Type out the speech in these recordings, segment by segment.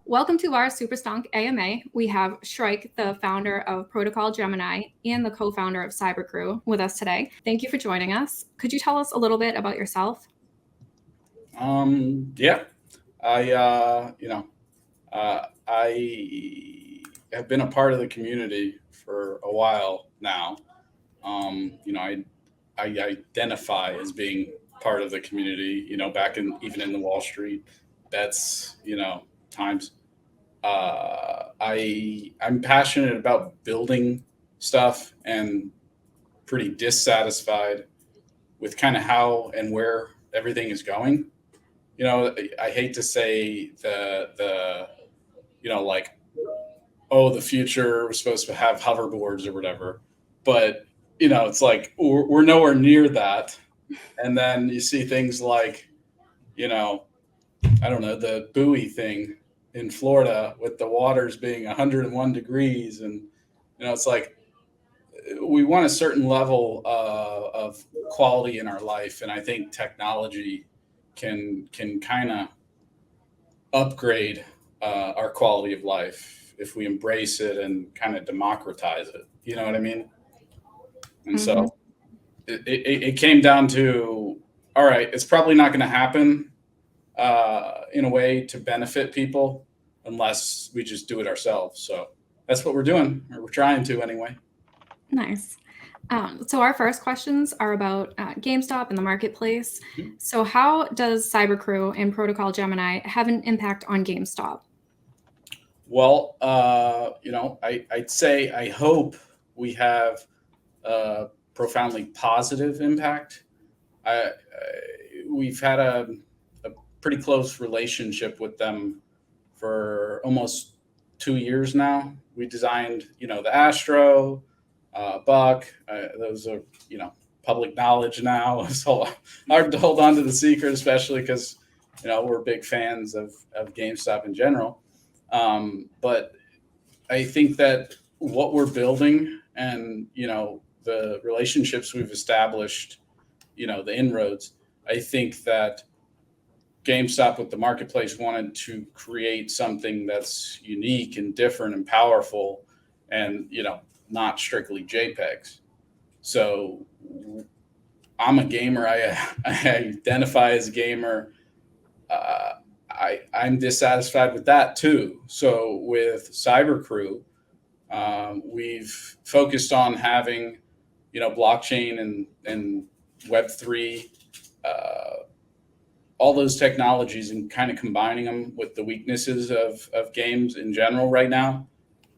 welcome to our Superstonk AMA. We have Shrike, the founder of Protocol Gemini and the co-founder of CyberCrew, with us today. Thank you for joining us. Could you tell us a little bit about yourself? Yeah, I have been a part of the community for a while now. I identify as being part of the community. Back even in the Wall Street bets, times. I'm passionate about building stuff and pretty dissatisfied with kind of how and where everything is going. I hate to say like, oh, the future was supposed to have hoverboards or whatever, but it's like we're nowhere near that. And then you see things like, I don't know, the buoy thing in Florida with the waters being 101 degrees. And, it's like we want a certain level of quality in our life. And I think technology can kind of upgrade our quality of life if we embrace it and kind of democratize it. You know what I mean? And so it came down to, all right, it's probably not going to happen in a way to benefit people unless we just do it ourselves. So that's what we're doing, or we're trying to anyway. Nice. So our first questions are about GameStop and the marketplace. Mm-hmm. So how does CyberCrew and Protocol Gemini have an impact on GameStop? Well, I'd say I hope we have a profoundly positive impact. We've had a pretty close relationship with them for almost 2 years now. We designed, the Astro, Buck. Those are, public knowledge now. So hard to hold on to the secret, especially because, we're big fans of GameStop in general. But I think that what we're building and, the relationships we've established, the inroads, I think that GameStop with the marketplace wanted to create something that's unique and different and powerful and, not strictly JPEGs. So I'm a gamer. I identify as a gamer. I'm dissatisfied with that too. So with CyberCrew, we've focused on having, blockchain and Web3, all those technologies and kind of combining them with the weaknesses of games in general right now.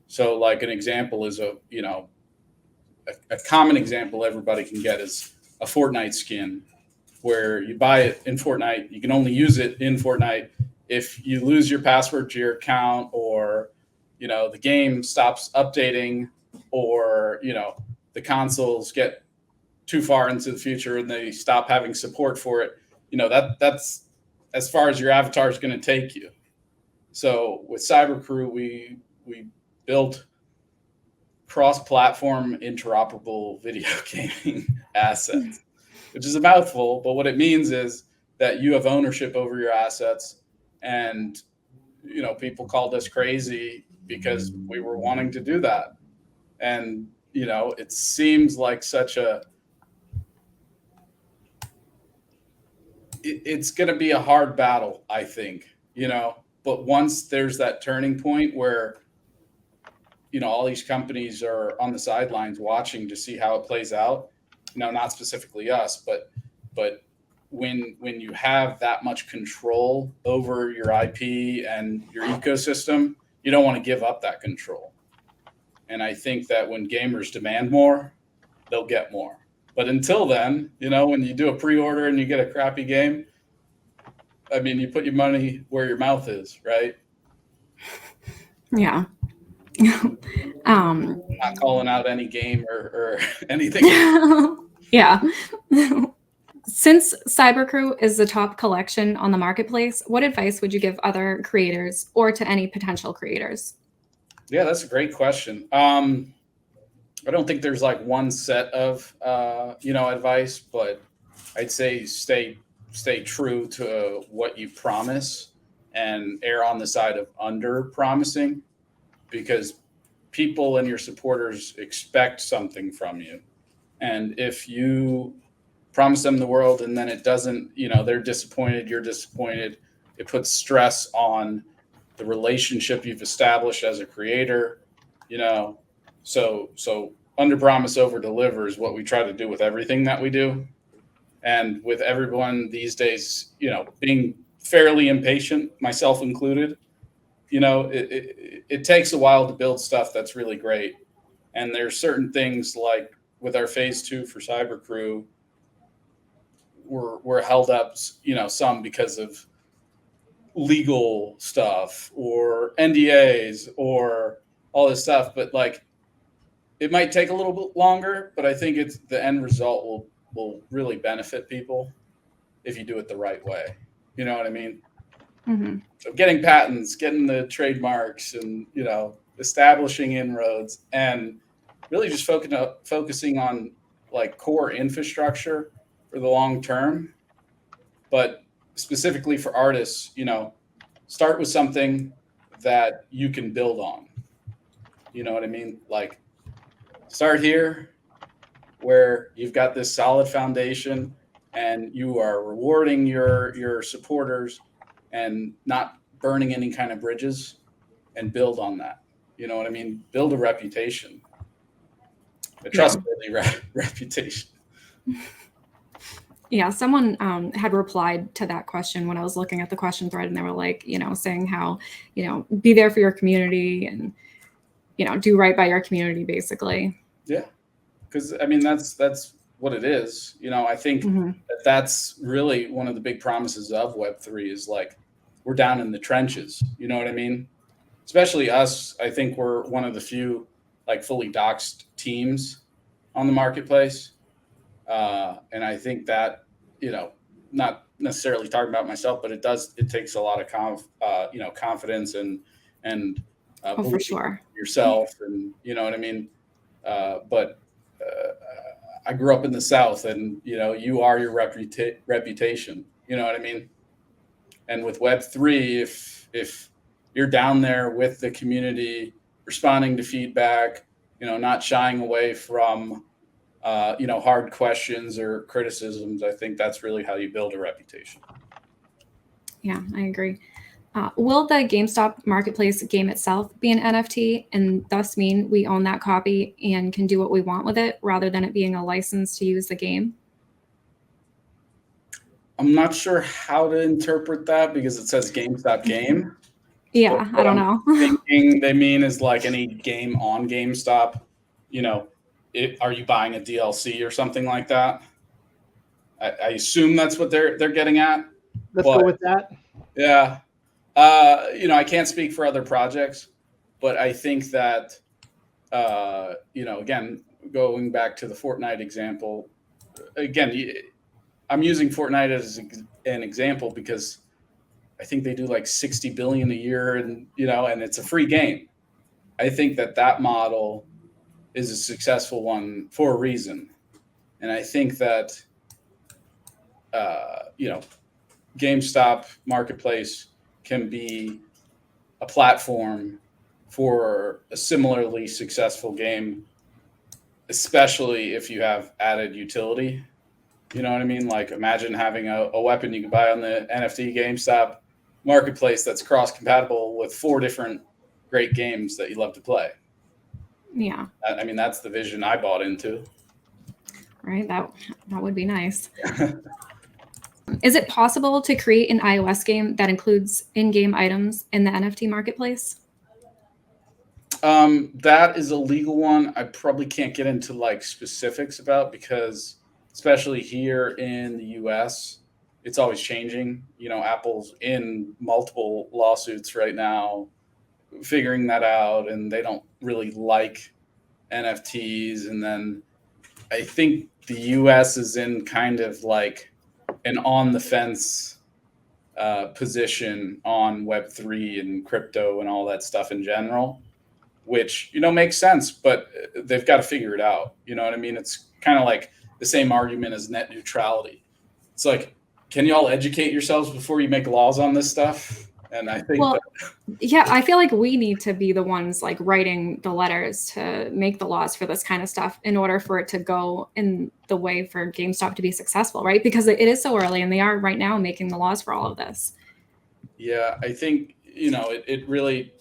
So like an example is a common example everybody can get is a Fortnite skin, where you buy it in Fortnite. You can only use it in Fortnite. If you lose your password to your account, or, the game stops updating, or, the consoles get too far into the future and they stop having support for it, that's as far as your avatar is going to take you. So with CyberCrew, we built cross-platform interoperable video gaming assets, which is a mouthful, but what it means is that you have ownership over your assets. And, people called us crazy because we were wanting to do that. And, it seems like it's going to be a hard battle, I think, but once there's that turning point where, all these companies are on the sidelines watching to see how it plays out, not specifically us, but when you have that much control over your IP and your ecosystem, you don't want to give up that control. And I think that when gamers demand more, they'll get more. But until then, when you do a pre-order and you get a crappy game, I mean, you put your money where your mouth is, right? Yeah. I'm not calling out any game or anything. Yeah. Since CyberCrew is the top collection on the marketplace, what advice would you give other creators or to any potential creators? Yeah, that's a great question. I don't think there's like one set of, advice, but I'd say stay true to what you promise. and err on the side of under promising, because people and your supporters expect something from you. And if you promise them the world and then it doesn't, they're disappointed, you're disappointed, it puts stress on the relationship you've established as a creator, so under promise, over deliver is what we try to do with everything that we do. And with everyone these days, being fairly impatient, myself included, it takes a while to build stuff that's really great. And there's certain things like with our phase 2 for CyberCrew, we're held up, some because of legal stuff or NDAs or all this stuff. But like, it might take a little bit longer, but I think it's the end result will really benefit people if you do it the right way. You know what I mean? Mm-hmm. So getting patents, getting the trademarks, and establishing inroads, and really just focusing on like core infrastructure for the long term. But specifically for artists, start with something that you can build on. You know what I mean? Like, start here where you've got this solid foundation and you are rewarding your supporters and not burning any kind of bridges, and build on that. You know what I mean? Build a reputation, a trustworthy reputation. Yeah, someone had replied to that question when I was looking at the question thread, and they were like, saying how, be there for your community and, do right by your community, basically. Yeah, because I mean, that's what it is. I think that's really one of the big promises of Web3 is like, we're down in the trenches. You know what I mean? Especially us. I think we're one of the few like fully doxed teams on the marketplace. And I think that, not necessarily talking about myself, but it takes a lot of confidence and for sure, yourself, and you know what I mean? But I grew up in the South, and, you are your reputation, you know what I mean? And with Web3, if you're down there with the community, responding to feedback, not shying away from, hard questions or criticisms, I think that's really how you build a reputation. Yeah, I agree. Will the GameStop Marketplace game itself be an NFT and thus mean we own that copy and can do what we want with it rather than it being a license to use the game? I'm not sure how to interpret that because it says GameStop game. Yeah, I don't know. Thinking they mean is like any game on GameStop, are you buying a DLC or something like that? I assume that's what they're getting at. Let's go with that. Yeah. I can't speak for other projects, but I think that, again, going back to the Fortnite example, again, I'm using Fortnite as an example because I think they do like 60 billion a year, and it's a free game. I think that model is a successful one for a reason. And I think that, GameStop Marketplace can be a platform for a similarly successful game, especially if you have added utility. You know what I mean? Like, imagine having a weapon you can buy on the NFT GameStop Marketplace that's cross-compatible with 4 different great games that you love to play. Yeah. I mean, that's the vision I bought into. Right. That would be nice. Is it possible to create an iOS game that includes in-game items in the NFT marketplace? That is a legal one. I probably can't get into like specifics about, because especially here in the US, it's always changing. Apple's in multiple lawsuits right now, figuring that out, and they don't really like NFTs. And then I think the US is in kind of like an on the fence position on Web3 and crypto and all that stuff in general, which, makes sense, but they've got to figure it out. You know what I mean? It's kind of like the same argument as net neutrality. It's like, can you all educate yourselves before you make laws on this stuff? And I think well, yeah, I feel like we need to be the ones like writing the letters to make the laws for this kind of stuff in order for it to go in the way for GameStop to be successful, right? Because it is so early and they are right now making the laws for all of this. yeah, I think, it really,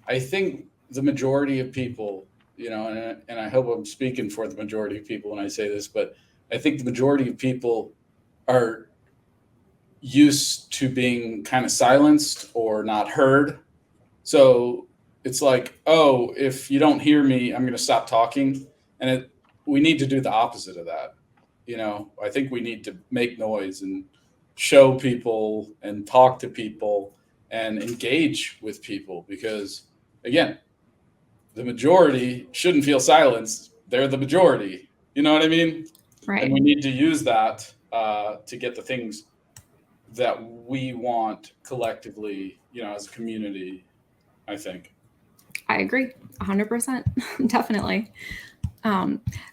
I think the majority of people, and I hope I'm speaking for the majority of people when I say this, but I think the majority of people are used to being kind of silenced or not heard. So it's like, oh, if you don't hear me, I'm going to stop talking. And we need to do the opposite of that. I think we need to make noise and show people and talk to people and engage with people because, again, the majority shouldn't feel silenced. They're the majority. You know what I mean? Right. And we need to use that to get the things that we want collectively, as a community, I think. I agree 100%. Definitely.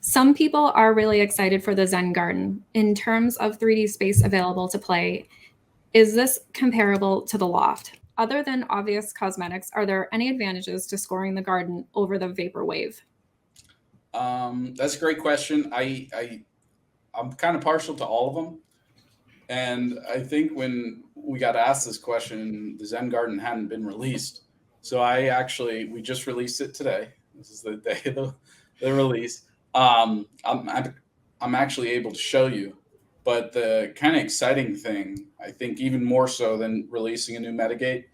Some people are really excited for the Zen Garden. In terms of 3D space available to play, is this comparable to the Loft? Other than obvious cosmetics, are there any advantages to scoring the garden over the Vaporwave? That's a great question. I'm kind of partial to all of them. And I think when we got asked this question, the Zen Garden hadn't been released. So we just released it today. This is the day of the release. I'm actually able to show you. But the kind of exciting thing, I think even more so than releasing a new Metagate,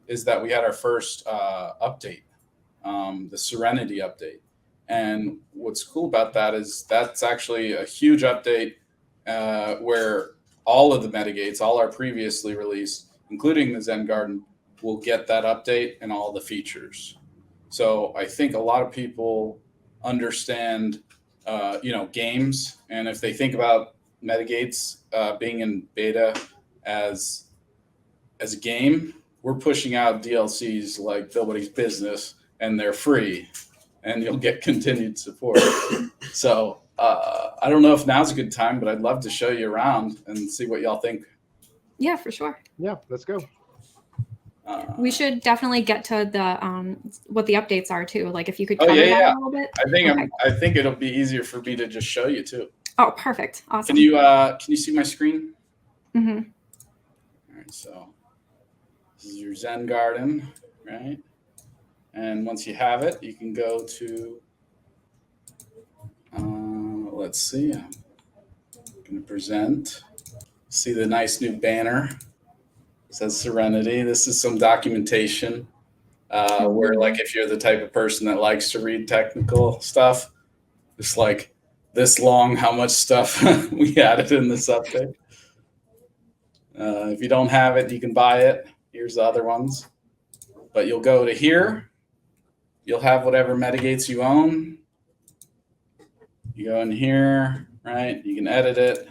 is that we had our first update, the Serenity update. And what's cool about that is that's actually a huge update where all of the metagates, all our previously released, including the Zen Garden, will get that update and all the features. So I think a lot of people understand, games, and if they think about metagates being in beta as a game, we're pushing out DLCs like nobody's business, and they're free, and you'll get continued support. So I don't know if now's a good time, but I'd love to show you around and see what y'all think. Yeah, for sure. Yeah, let's go. We should definitely get to the what the updates are too. Like if you could Oh, cover yeah, that yeah. a little bit. I think it'll be easier for me to just show you too. Oh, perfect. Awesome. Can you see my screen? Mm-hmm. All right, so this is your Zen Garden, right? And once you have it, you can go to, let's see, I'm going to present. See the nice new banner. It says Serenity. This is some documentation where, like, if you're the type of person that likes to read technical stuff, it's like this long how much stuff we added in this update. If you don't have it, you can buy it. Here's the other ones. But you'll go to here. You'll have whatever metagates you own. You go in here, right? You can edit it.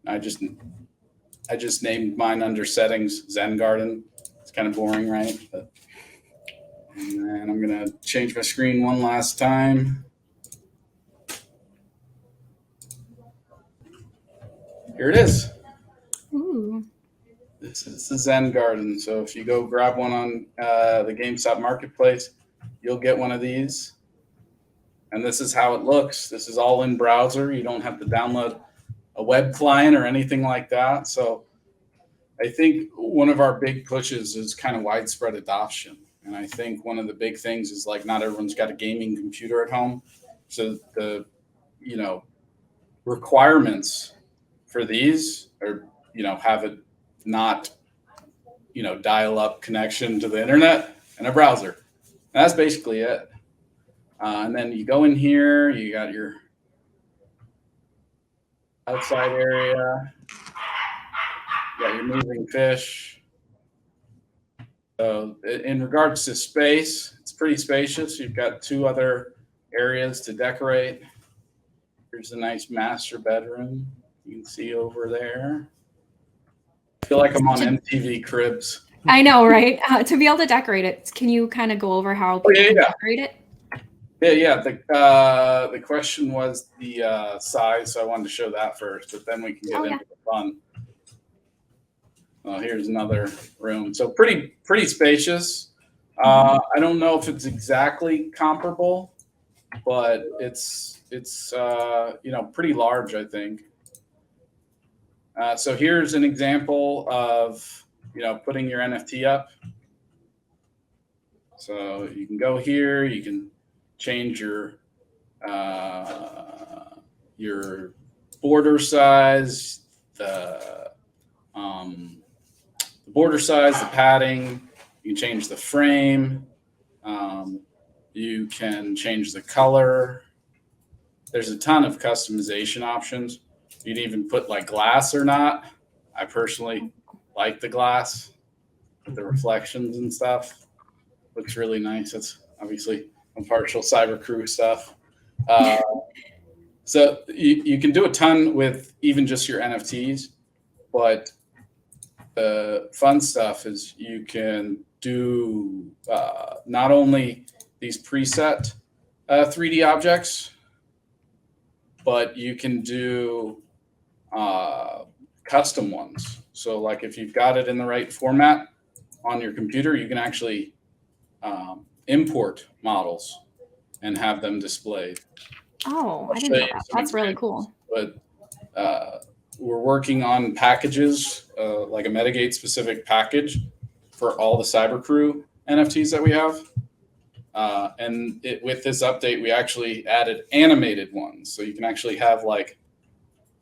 I just named mine under settings, Zen Garden. It's kind of boring, right? And then I'm going to change my screen one last time. Here it is. Ooh. This is the Zen Garden. So if you go grab one on the GameStop Marketplace, you'll get one of these. And this is how it looks. This is all in browser. You don't have to download a web client or anything like that. So I think one of our big pushes is kind of widespread adoption. And I think one of the big things is like not everyone's got a gaming computer at home. So the, requirements for these are, have it not, dial up connection to the internet and a browser. And that's basically it. And then you go in here, you got your outside area, you got your moving fish. So in regards to space, it's pretty spacious. You've got two other areas to decorate. Here's a nice master bedroom. You can see over there. I feel like I'm on MTV Cribs. I know, right? To be able to decorate it, can you kind of go over how people can decorate it? Yeah. The question was the size, so I wanted to show that first, but then we can get into the fun. Here's another room. So pretty spacious. I don't know if it's exactly comparable, but it's pretty large, I think. So here's an example of putting your NFT up. So you can go here, you can change your border size, the border size, the padding. You can change the frame. You can change the color. There's a ton of customization options. You can even put like glass or not. I personally like the glass with the reflections and stuff. Looks really nice. It's obviously I'm partial CyberCrew stuff. So you can do a ton with even just your NFTs, but the fun stuff is you can do not only these preset 3D objects, but you can do custom ones. So like if you've got it in the right format on your computer, you can actually import models and have them displayed. Oh, I didn't know that. That's really cool. But we're working on packages, like a Metagate specific package for all the CyberCrew NFTs that we have. And with this update, we actually added animated ones. So you can actually have like,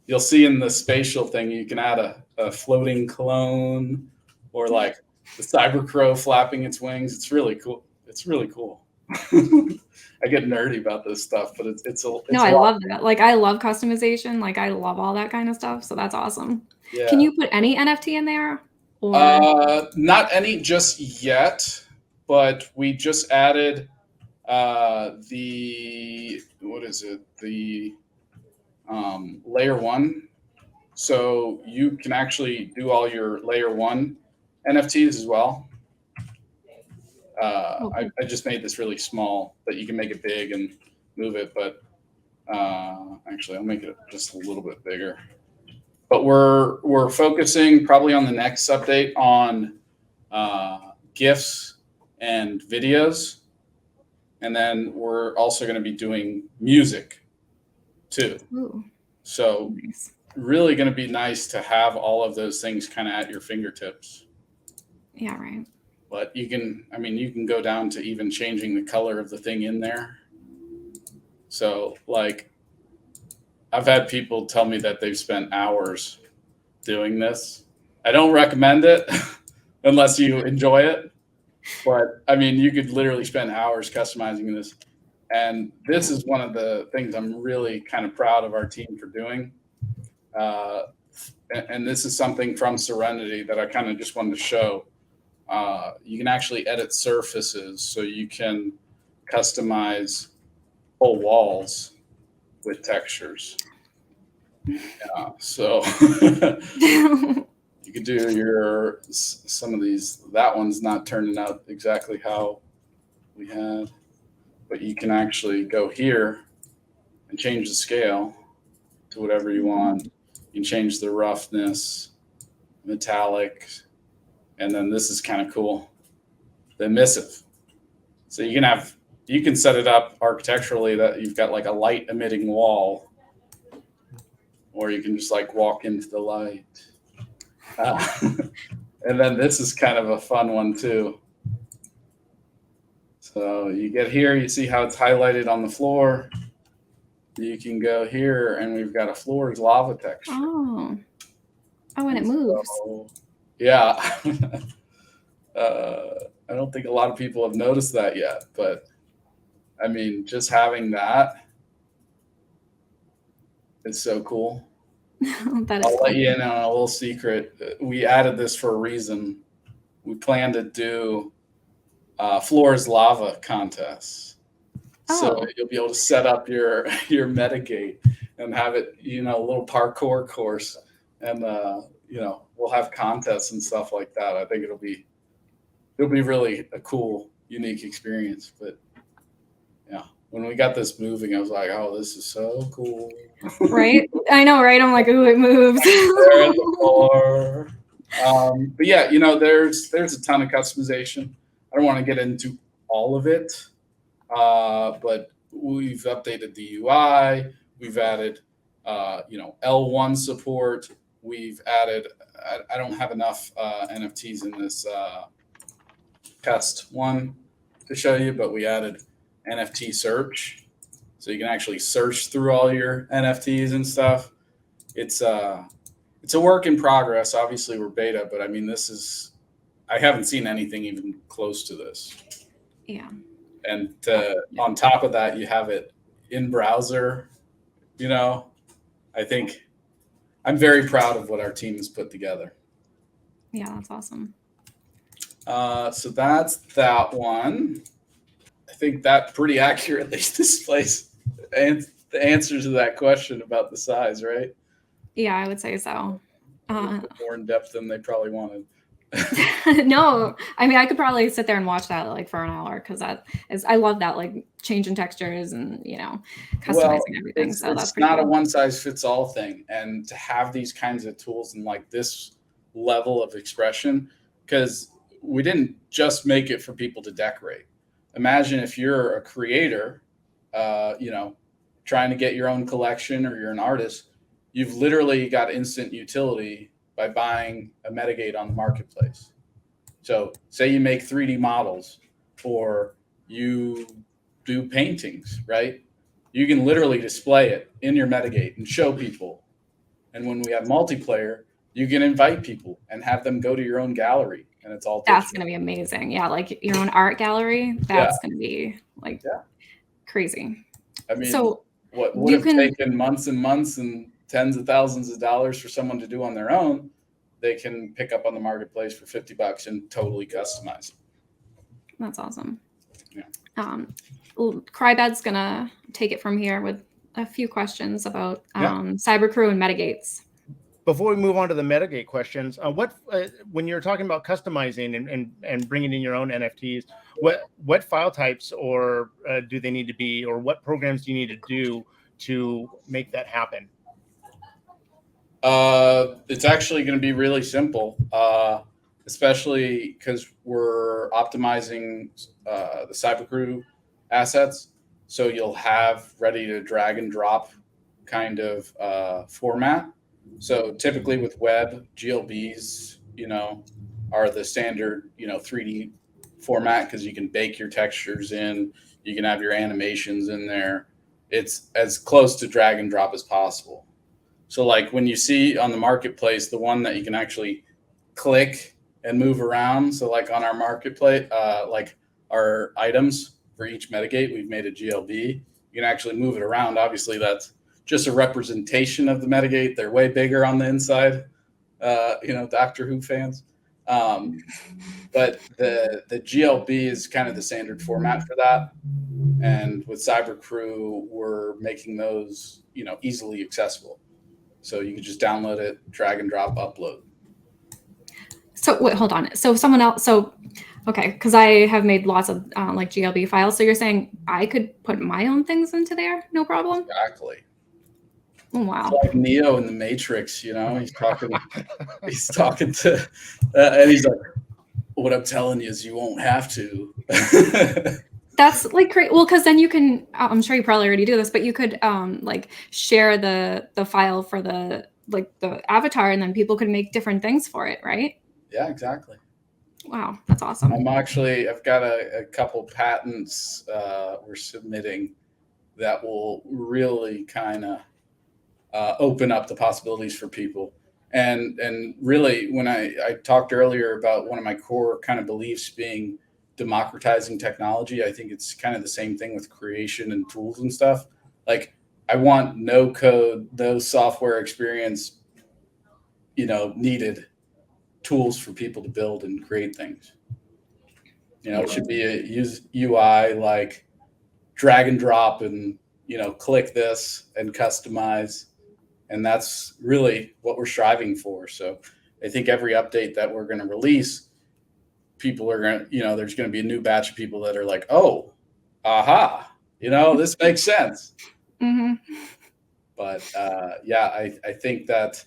you'll see in the spatial thing, you can add a floating clone or like the CyberCrew flapping its wings. It's really cool. It's really cool. I get nerdy about this stuff, but it's I love that. Like I love customization. Like I love all that kind of stuff. So that's awesome. Yeah. Can you put any NFT in there? Or not any just yet, but we just added the layer 1. So you can actually do all your layer 1 NFTs as well. I just made this really small, but you can make it big and move it. But actually, I'll make it just a little bit bigger. But we're focusing probably on the next update on GIFs and videos, and then we're also going to be doing music too. Ooh, so nice. Really going to be nice to have all of those things kind of at your fingertips. Yeah, right. But you can go down to even changing the color of the thing in there. So like I've had people tell me that they've spent hours doing this. I don't recommend it unless you enjoy it. But I mean, you could literally spend hours customizing this. And this is one of the things I'm really kind of proud of our team for doing. And this is something from Serenity that I kind of just wanted to show. You can actually edit surfaces, so you can customize whole walls with textures. So you could do some of these. That one's not turning out exactly how we had, but you can actually go here and change the scale to whatever you want. You can change the roughness, metallic, and then this is kind of cool, the emissive. So you can set it up architecturally that you've got like a light emitting wall, or you can just like walk into the light. And then this is kind of a fun one too. So you get here, you see how it's highlighted on the floor. You can go here and we've got a floor is lava texture. Oh, and it moves. So, yeah. I don't think a lot of people have noticed that yet, but I mean, just having that is so cool. I'll let you in on a little secret. We added this for a reason. We plan to do floors lava contests. So you'll be able to set up your Metagate and have it, a little parkour course, and we'll have contests and stuff like that. I think it'll be really a cool, unique experience. But yeah, when we got this moving, I was like, oh, this is so cool. Right? I know, right? I'm like, ooh, it moves. There at the floor. But yeah, there's a ton of customization. I don't want to get into all of it, but we've updated the UI. We've added, L1 support. We've added. I don't have enough NFTs in this test one to show you, but we added NFT search, so you can actually search through all your NFTs and stuff. It's a work in progress. Obviously, we're beta, but I mean, I haven't seen anything even close to this. Yeah. And on top of that, you have it in browser. I think I'm very proud of what our team has put together. Yeah, that's awesome. So that's that one. I think that pretty accurately displays the answers to that question about the size, right? Yeah, I would say so. More in depth than they probably wanted. No, I mean, I could probably sit there and watch that like for an hour, because I love that, like changing textures and customizing everything. So that's it's pretty not cool. a one size fits all thing, and to have these kinds of tools and like this level of expression, because we didn't just make it for people to decorate. Imagine if you're a creator, trying to get your own collection, or you're an artist, you've literally got instant utility by buying a Metagate on the marketplace. So say you make 3D models, or you do paintings, right? You can literally display it in your Metagate and show people. And when we have multiplayer, you can invite people and have them go to your own gallery, and it's all That's going to be amazing. Yeah, like your own art gallery. That's going to be like crazy. I mean, so what would have taken months and months and tens of thousands of dollars for someone to do on their own, they can pick up on the marketplace for $50 and totally customize it. That's awesome. Yeah. Crybad's gonna take it from here with a few questions about CyberCrew and Metagates. Before we move on to the Metagate questions, when you're talking about customizing and bringing in your own NFTs, what file types or do they need to be, or what programs do you need to do to make that happen? It's actually going to be really simple, especially because we're optimizing the CyberCrew assets. So you'll have ready to drag and drop kind of format. So typically with web, GLBs, are the standard, 3D format, because you can bake your textures in, you can have your animations in there. It's as close to drag and drop as possible. So like when you see on the marketplace, the one that you can actually click and move around. So like on our marketplace, like our items for each Metagate, we've made a GLB. You can actually move it around. Obviously, that's just a representation of the Metagate. They're way bigger on the inside, Doctor Who fans. But the GLB is kind of the standard format for that. And with CyberCrew, we're making those, easily accessible. So you can just download it, drag and drop, upload. So wait, hold on. So someone else. Okay, because I have made lots of like GLB files. So you're saying I could put my own things into there, no problem? Exactly. Oh, wow. It's like Neo in the Matrix, he's talking to, and he's like, "What I'm telling you is you won't have to." That's like great. Well, because then you can. I'm sure you probably already do this, but you could like share the file for the avatar, and then people could make different things for it, right? Yeah, exactly. Wow, that's awesome. I've got a couple patents we're submitting that will really kind of open up the possibilities for people. And really, when I talked earlier about one of my core kind of beliefs being democratizing technology, I think it's kind of the same thing with creation and tools and stuff. Like, I want no code, no software experience, needed tools for people to build and create things. It should be a UI like drag and drop and, click this and customize. And that's really what we're striving for. So I think every update that we're going to release, people are going to, there's going to be a new batch of people that are like, oh, aha, this makes sense. Mm-hmm. But I think that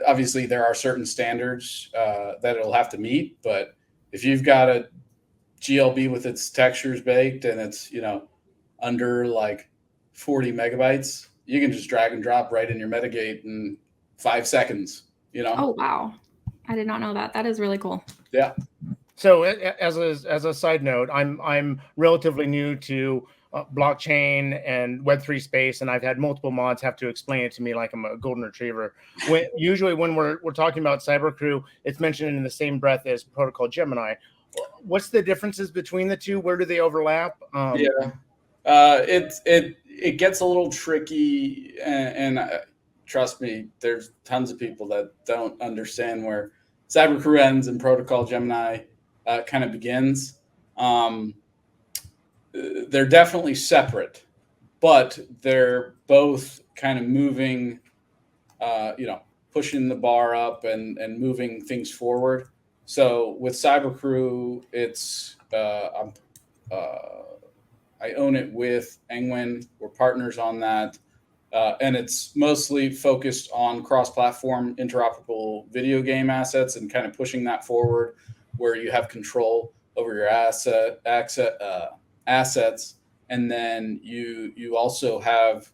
obviously there are certain standards that it'll have to meet, but if you've got a GLB with its textures baked and it's, under like 40 megabytes, you can just drag and drop right in your Metagate in 5 seconds, Oh, wow. I did not know that. That is really cool. Yeah. So as a side note, I'm relatively new to blockchain and Web3 space, and I've had multiple mods have to explain it to me like I'm a golden retriever. Usually when we're talking about CyberCrew, it's mentioned in the same breath as Protocol Gemini. What's the differences between the two? Where do they overlap? It gets a little tricky, and trust me, there's tons of people that don't understand where CyberCrew ends and Protocol Gemini kind of begins. They're definitely separate, but they're both kind of moving, pushing the bar up and moving things forward. So with CyberCrew, it's I own it with Engwin. We're partners on that. And it's mostly focused on cross-platform interoperable video game assets and kind of pushing that forward where you have control over your assets. And then you also have,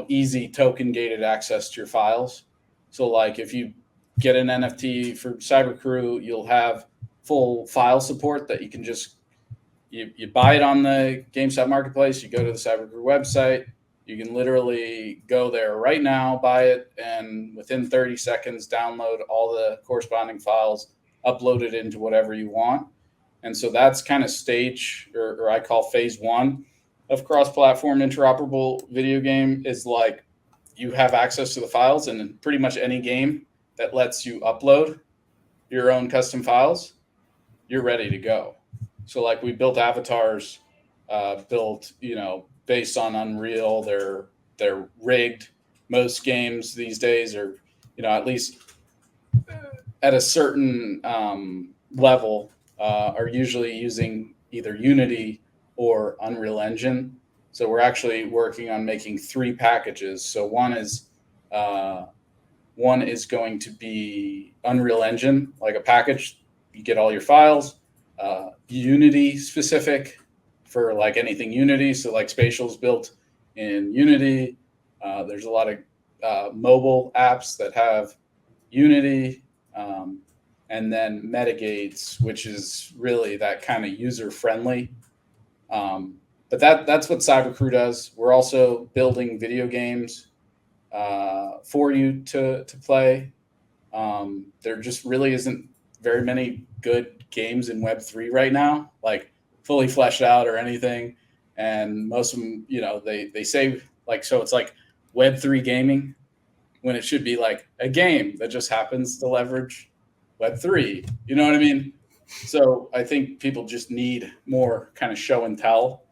easy token gated access to your files. So like if you get an NFT for CyberCrew, you'll have full file support that you can just, you buy it on the GameStop Marketplace, you go to the CyberCrew website, you can literally go there right now, buy it, and within 30 seconds, download all the corresponding files, upload it into whatever you want. And so that's kind of stage, or I call phase one of cross-platform interoperable video game, is like you have access to the files, and in pretty much any game that lets you upload your own custom files, you're ready to go. So like we built avatars, based on Unreal. They're rigged. Most games these days are, at least at a certain level, are usually using either Unity or Unreal Engine. So we're actually working on making 3 packages. So one is going to be Unreal Engine, like a package. You get all your files, Unity specific for like anything Unity. So like Spatial's built in Unity. There's a lot of mobile apps that have Unity. And then Metagates, which is really that kind of user friendly. But that's what CyberCrew does. We're also building video games for you to play. There just really isn't very many good games in Web3 right now, like fully fleshed out or anything. And most of them, they say like, so it's like Web3 gaming when it should be like a game that just happens to leverage Web3. You know what I mean? So I think people just need more kind of show and tell.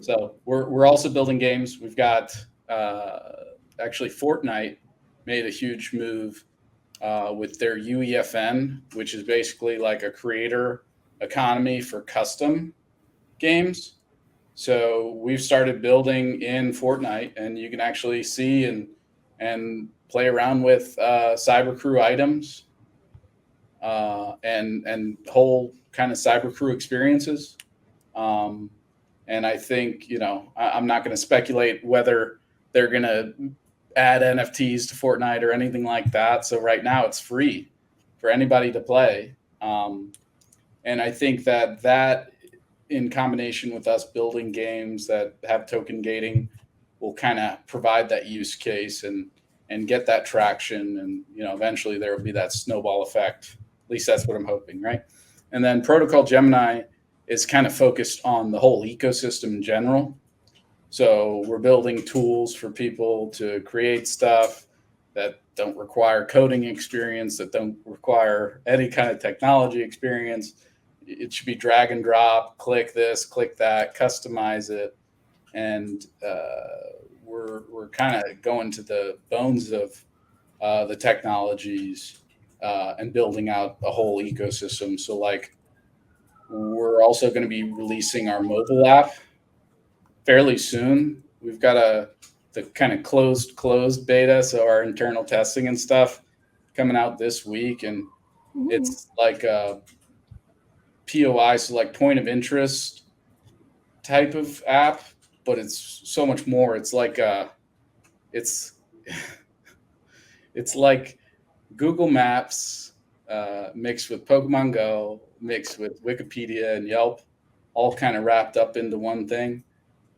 So we're also building games. We've got actually Fortnite made a huge move with their UEFN, which is basically like a creator economy for custom games. So we've started building in Fortnite, and you can actually see and play around with CyberCrew items and whole kind of CyberCrew experiences. And I think, I'm not going to speculate whether they're going to add NFTs to Fortnite or anything like that. So right now it's free for anybody to play. And I think that in combination with us building games that have token gating will kind of provide that use case and get that traction. And, eventually there will be that snowball effect. At least that's what I'm hoping. Right. And then Protocol Gemini is kind of focused on the whole ecosystem in general. So we're building tools for people to create stuff that don't require coding experience, that don't require any kind of technology experience. It should be drag and drop, click this, click that, customize it. And we're kind of going to the bones of the technologies and building out a whole ecosystem. So like we're also going to be releasing our mobile app fairly soon. We've got the kind of closed beta, so our internal testing and stuff coming out this week, and it's like a POI, so like point of interest type of app, but it's so much more. It's like it's it's like Google Maps mixed with Pokemon Go, mixed with Wikipedia and Yelp, all kind of wrapped up into one thing.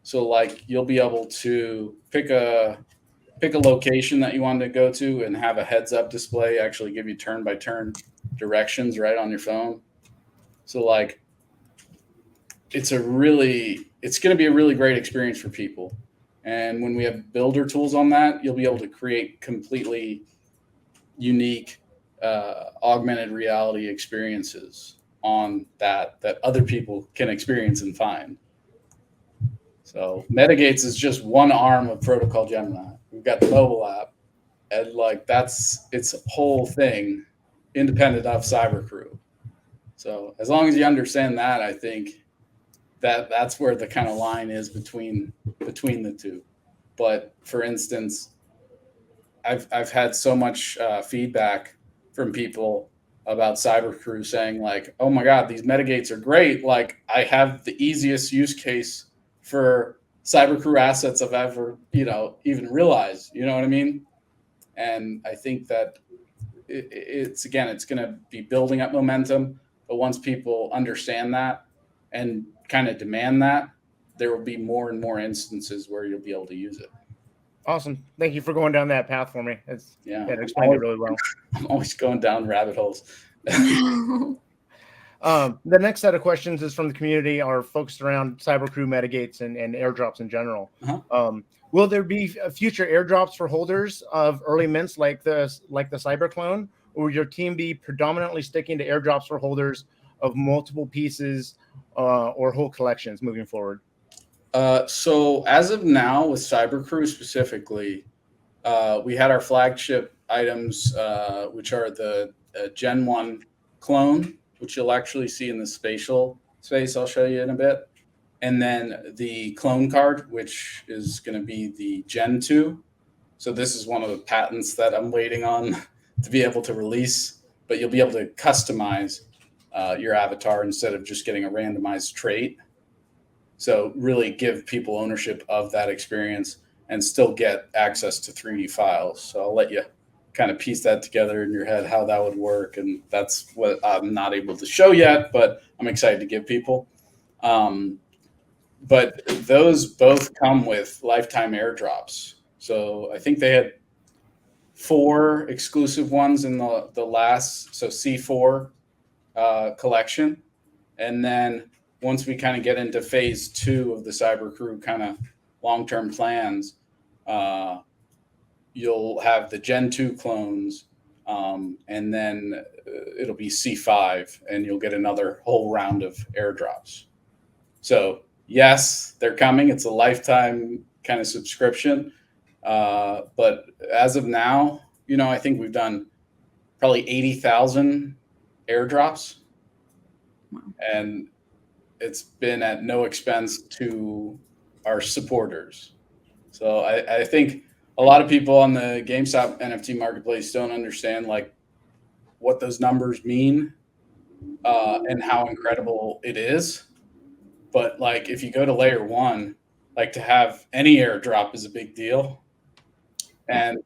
So like you'll be able to pick a location that you want to go to and have a heads up display actually give you turn by turn directions right on your phone. So like it's going to be a really great experience for people. And when we have builder tools on that, you'll be able to create completely unique augmented reality experiences on that other people can experience and find. So Metagates is just one arm of Protocol Gemini. We've got the mobile app, and like that's its whole thing, independent of CyberCrew. So as long as you understand that, I think that's where the kind of line is between the two. But for instance, I've had so much feedback from people about CyberCrew saying like, oh my God, these metagates are great. Like I have the easiest use case for CyberCrew assets I've ever, even realized, you know what I mean? And I think that it's going to be building up momentum, but once people understand that and kind of demand that, there will be more and more instances where you'll be able to use it. Awesome. Thank you for going down that path for me. It explained it really well. I'm always going down rabbit holes. The next set of questions is from the community, are focused around CyberCrew metagates and airdrops in general. Will there be future airdrops for holders of early mints like the Cyber Clone, or will your team be predominantly sticking to airdrops for holders of multiple pieces or whole collections moving forward? So as of now, with CyberCrew specifically, we had our flagship items, which are the Gen 1 clone, which you'll actually see in the spatial space. I'll show you in a bit. And then the clone card, which is going to be the Gen 2. So this is one of the patents that I'm waiting on to be able to release, but you'll be able to customize your avatar instead of just getting a randomized trait. So really give people ownership of that experience and still get access to 3D files. So I'll let you kind of piece that together in your head, how that would work. And that's what I'm not able to show yet, but I'm excited to give people. But those both come with lifetime airdrops. So I think they had 4 exclusive ones in the last, so C4 collection. And then once we kind of get into phase 2 of the CyberCrew kind of long-term plans, you'll have the Gen 2 clones, and then it'll be C5, and you'll get another whole round of airdrops. So yes, they're coming. It's a lifetime kind of subscription. But as of now, I think we've done probably 80,000 airdrops. Wow. And it's been at no expense to our supporters. So I think a lot of people on the GameStop NFT marketplace don't understand like what those numbers mean and how incredible it is. But like if you go to layer 1, like to have any airdrop is a big deal. And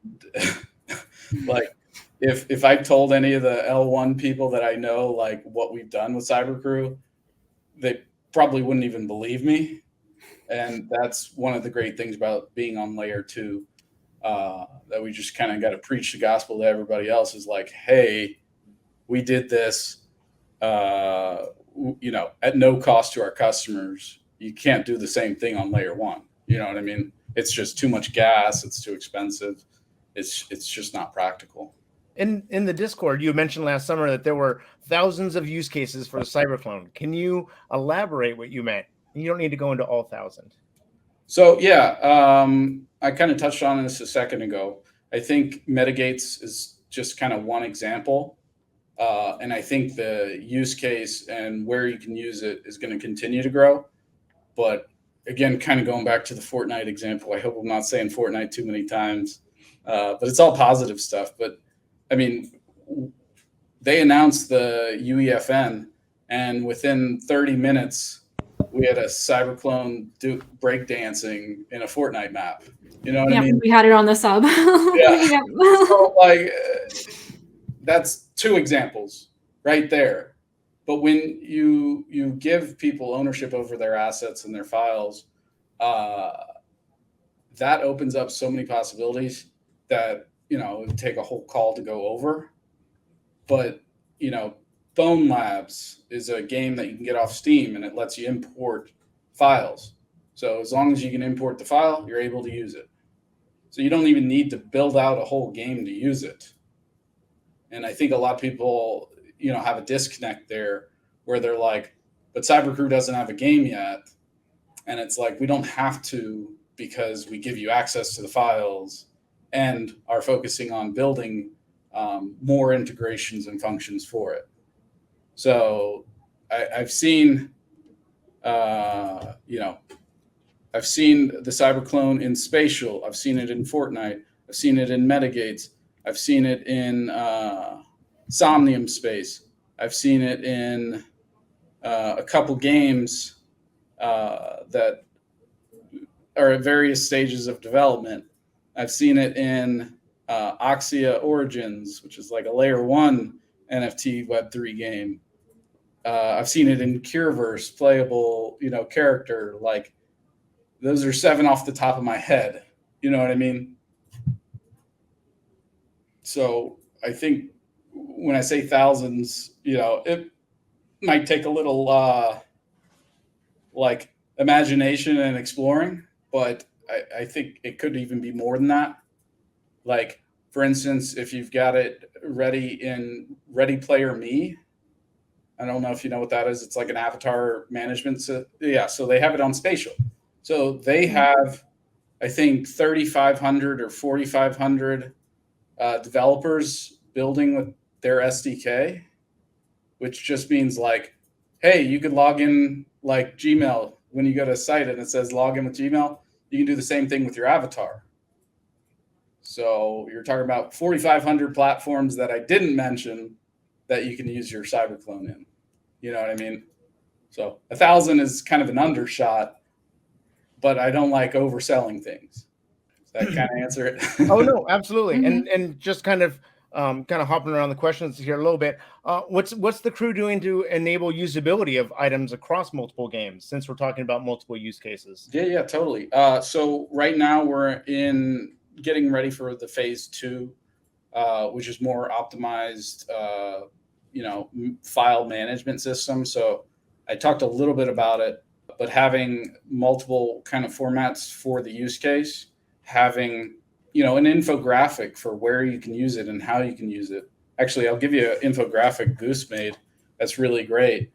like if I told any of the L1 people that I know like what we've done with CyberCrew, they probably wouldn't even believe me. And that's one of the great things about being on layer 2, that we just kind of got to preach the gospel to everybody else is like, hey, we did this, at no cost to our customers. You can't do the same thing on layer 1. You know what I mean? It's just too much gas. It's too expensive. It's just not practical. In the Discord, you mentioned last summer that there were thousands of use cases for the Cyberclone. Can you elaborate what you meant? You don't need to go into all 1,000. So yeah, I kind of touched on this a second ago. I think Metagates is just kind of one example. And I think the use case and where you can use it is going to continue to grow. But again, kind of going back to the Fortnite example, I hope I'm not saying Fortnite too many times, but it's all positive stuff. But I mean, they announced the UEFN, and within 30 minutes, we had a cyber clone do breakdancing in a Fortnite map. You know what I mean? We had it on the sub. Yeah. So, like, that's two examples right there. But when you give people ownership over their assets and their files, that opens up so many possibilities that, you know, it would take a whole call to go over. But, you know, Bone Labs is a game that you can get off Steam, and it lets you import files. So as long as you can import the file, you're able to use it. So you don't even need to build out a whole game to use it. And I think a lot of people, you know, have a disconnect there where they're like, but CyberCrew doesn't have a game yet. And it's like, we don't have to, because we give you access to the files and are focusing on building more integrations and functions for it. So I've seen, you know, I've seen the cyber clone in spatial. I've seen it in Fortnite. I've seen it in Metagates. I've seen it in Somnium Space. I've seen it in a couple games that are at various stages of development. I've seen it in Oxia Origins, which is like a layer 1 NFT Web3 game. I've seen it in Cureverse, playable, you know, character. Like, those are 7 off the top of my head. You know what I mean? So I think when I say thousands, you know, it might take a little like imagination and exploring, but I think it could even be more than that. Like, for instance, if you've got it ready in Ready Player Me, I don't know if you know what that is. It's like an avatar management. Yeah, so they have it on spatial. So they have, I think, 3,500 or 4,500 developers building with their SDK, which just means like, hey, you could log in like Gmail when you go to a site and it says log in with Gmail. You can do the same thing with your avatar. So you're talking about 4,500 platforms that I didn't mention that you can use your cyber clone in. You know what I mean? So 1,000 is kind of an undershot, but I don't like overselling things. Does that kind of answer it? Oh no, absolutely. Mm-hmm. And just kind of hopping around the questions here a little bit. What's the crew doing to enable usability of items across multiple games, since we're talking about multiple use cases? Yeah, totally. So right now we're in getting ready for the phase 2, which is more optimized, you know, file management system. So I talked a little bit about it, but having multiple kind of formats for the use case, having, you know, an infographic for where you can use it and how you can use it. Actually, I'll give you an infographic Goose made that's really great.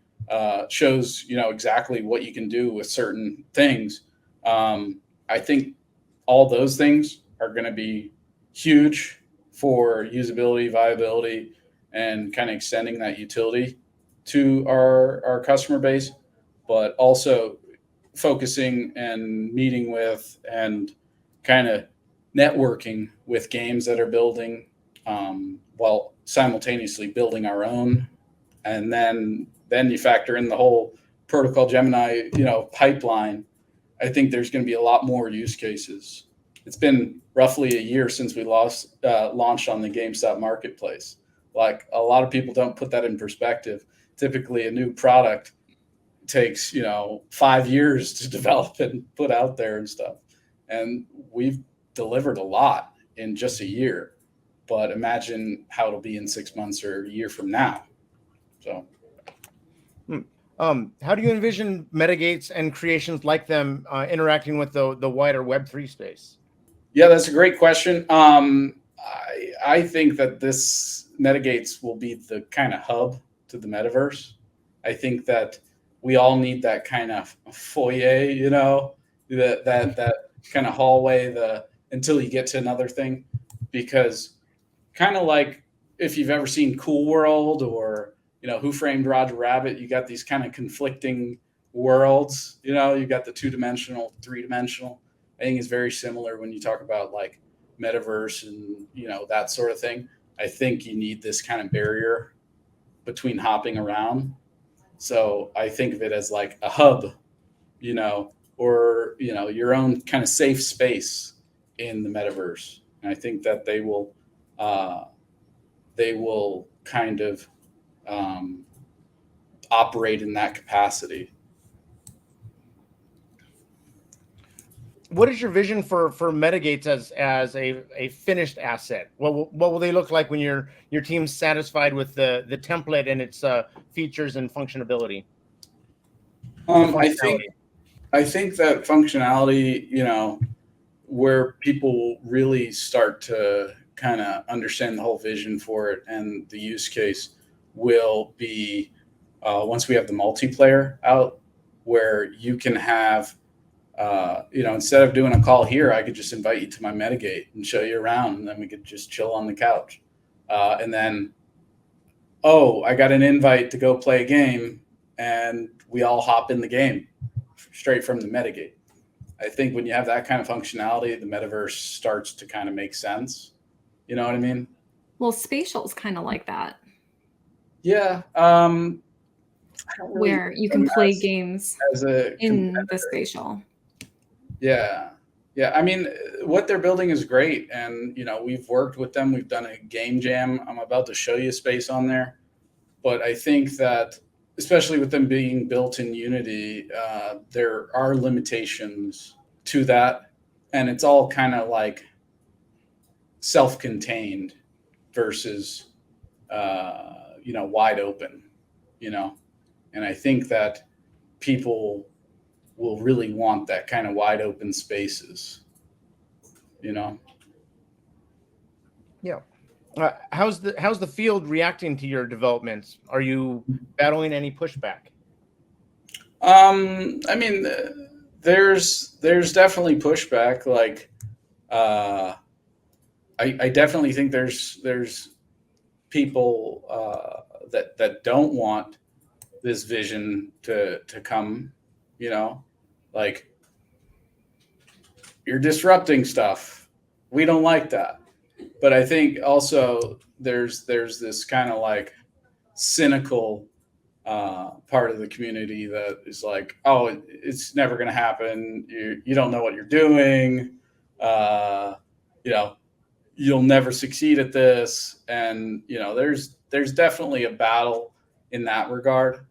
Shows, you know, exactly what you can do with certain things. I think all those things are going to be huge for usability, viability, and kind of extending that utility to our customer base, but also focusing and meeting with and kind of networking with games that are building, while simultaneously building our own. And then you factor in the whole Protocol Gemini, you know, pipeline. I think there's going to be a lot more use cases. It's been roughly a year since we launched on the GameStop Marketplace. Like, a lot of people don't put that in perspective. Typically, a new product takes, you know, 5 years to develop and put out there and stuff. And we've delivered a lot in just a year. But imagine how it'll be in 6 months or a year from now. So, how do you envision Metagates and creations like them interacting with the wider Web3 space? Yeah, that's a great question. I think that this Metagates will be the kind of hub to the metaverse. I think that we all need that kind of foyer, you know, that kind of hallway, until you get to another thing, because kind of like if you've ever seen Cool World or, you know, Who Framed Roger Rabbit, you got these kind of conflicting worlds. You know, you got the 2-dimensional, 3-dimensional. I think it's very similar when you talk about like metaverse and, you know, that sort of thing. I think you need this kind of barrier between hopping around. So I think of it as like a hub, you know, or, you know, your own kind of safe space in the metaverse. And I think that they will kind of operate in that capacity. What is your vision for Metagates as a finished asset? What will they look like when your team's satisfied with the template and its features and functionability? I think that functionality, you know, where people really start to kind of understand the whole vision for it and the use case will be once we have the multiplayer out, where you can have, you know, instead of doing a call here, I could just invite you to my Metagate and show you around, and then we could just chill on the couch. And then, oh, I got an invite to go play a game, and we all hop in the game straight from the Metagate. I think when you have that kind of functionality, the metaverse starts to kind of make sense. You know what I mean? Well, spatial is kind of like that. Yeah. Where you can play games in the spatial. Yeah. Yeah. I mean, what they're building is great. And, you know, we've worked with them. We've done a game jam. I'm about to show you a space on there. But I think that, especially with them being built in Unity, there are limitations to that. And it's all kind of like self-contained versus, you know, wide open, you know. And I think that people will really want that kind of wide open spaces, you know? Yeah. How's the field reacting to your developments? Are you battling any pushback? I mean, there's definitely pushback. Like, I definitely think there's people that don't want this vision to come, you know, like, you're disrupting stuff. We don't like that. But I think also there's this kind of like cynical part of the community that is like, oh, it's never going to happen. You don't know what you're doing. You know, you'll never succeed at this. And, you know, there's definitely a battle in that regard.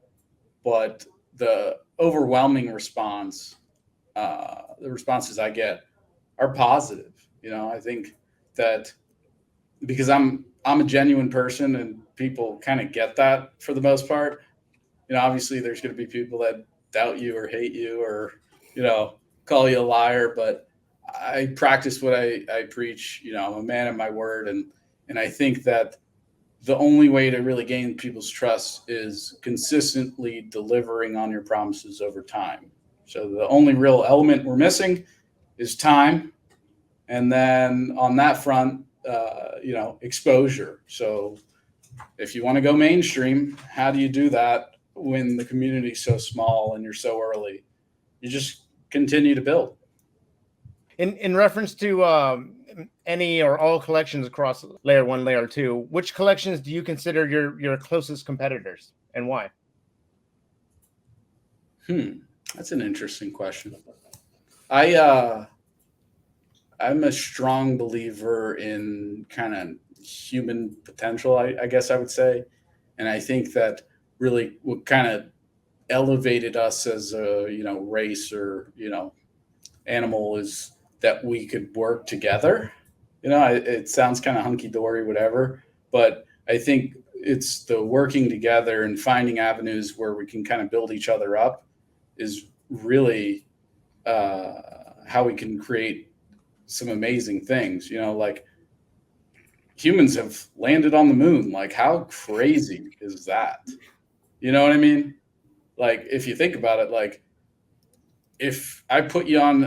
But the overwhelming response, the responses I get are positive. You know, I think that because I'm a genuine person and people kind of get that for the most part. You know, obviously there's going to be people that doubt you or hate you or, you know, call you a liar, but I practice what I preach. You know, I'm a man of my word. And I think that the only way to really gain people's trust is consistently delivering on your promises over time. So the only real element we're missing is time. And then on that front, you know, exposure. So if you want to go mainstream, how do you do that when the community is so small and you're so early? You just continue to build. In reference to any or all collections across layer 1, layer 2, which collections do you consider your closest competitors and why? That's an interesting question. I'm a strong believer in kind of human potential, I guess I would say. And I think that really what kind of elevated us as a, you know, race or, you know, animal is that we could work together. You know, it sounds kind of hunky-dory, whatever, but I think it's the working together and finding avenues where we can kind of build each other up is really how we can create some amazing things. You know, like humans have landed on the moon. Like, how crazy is that? You know what I mean? Like, if you think about it, like, if I put you on,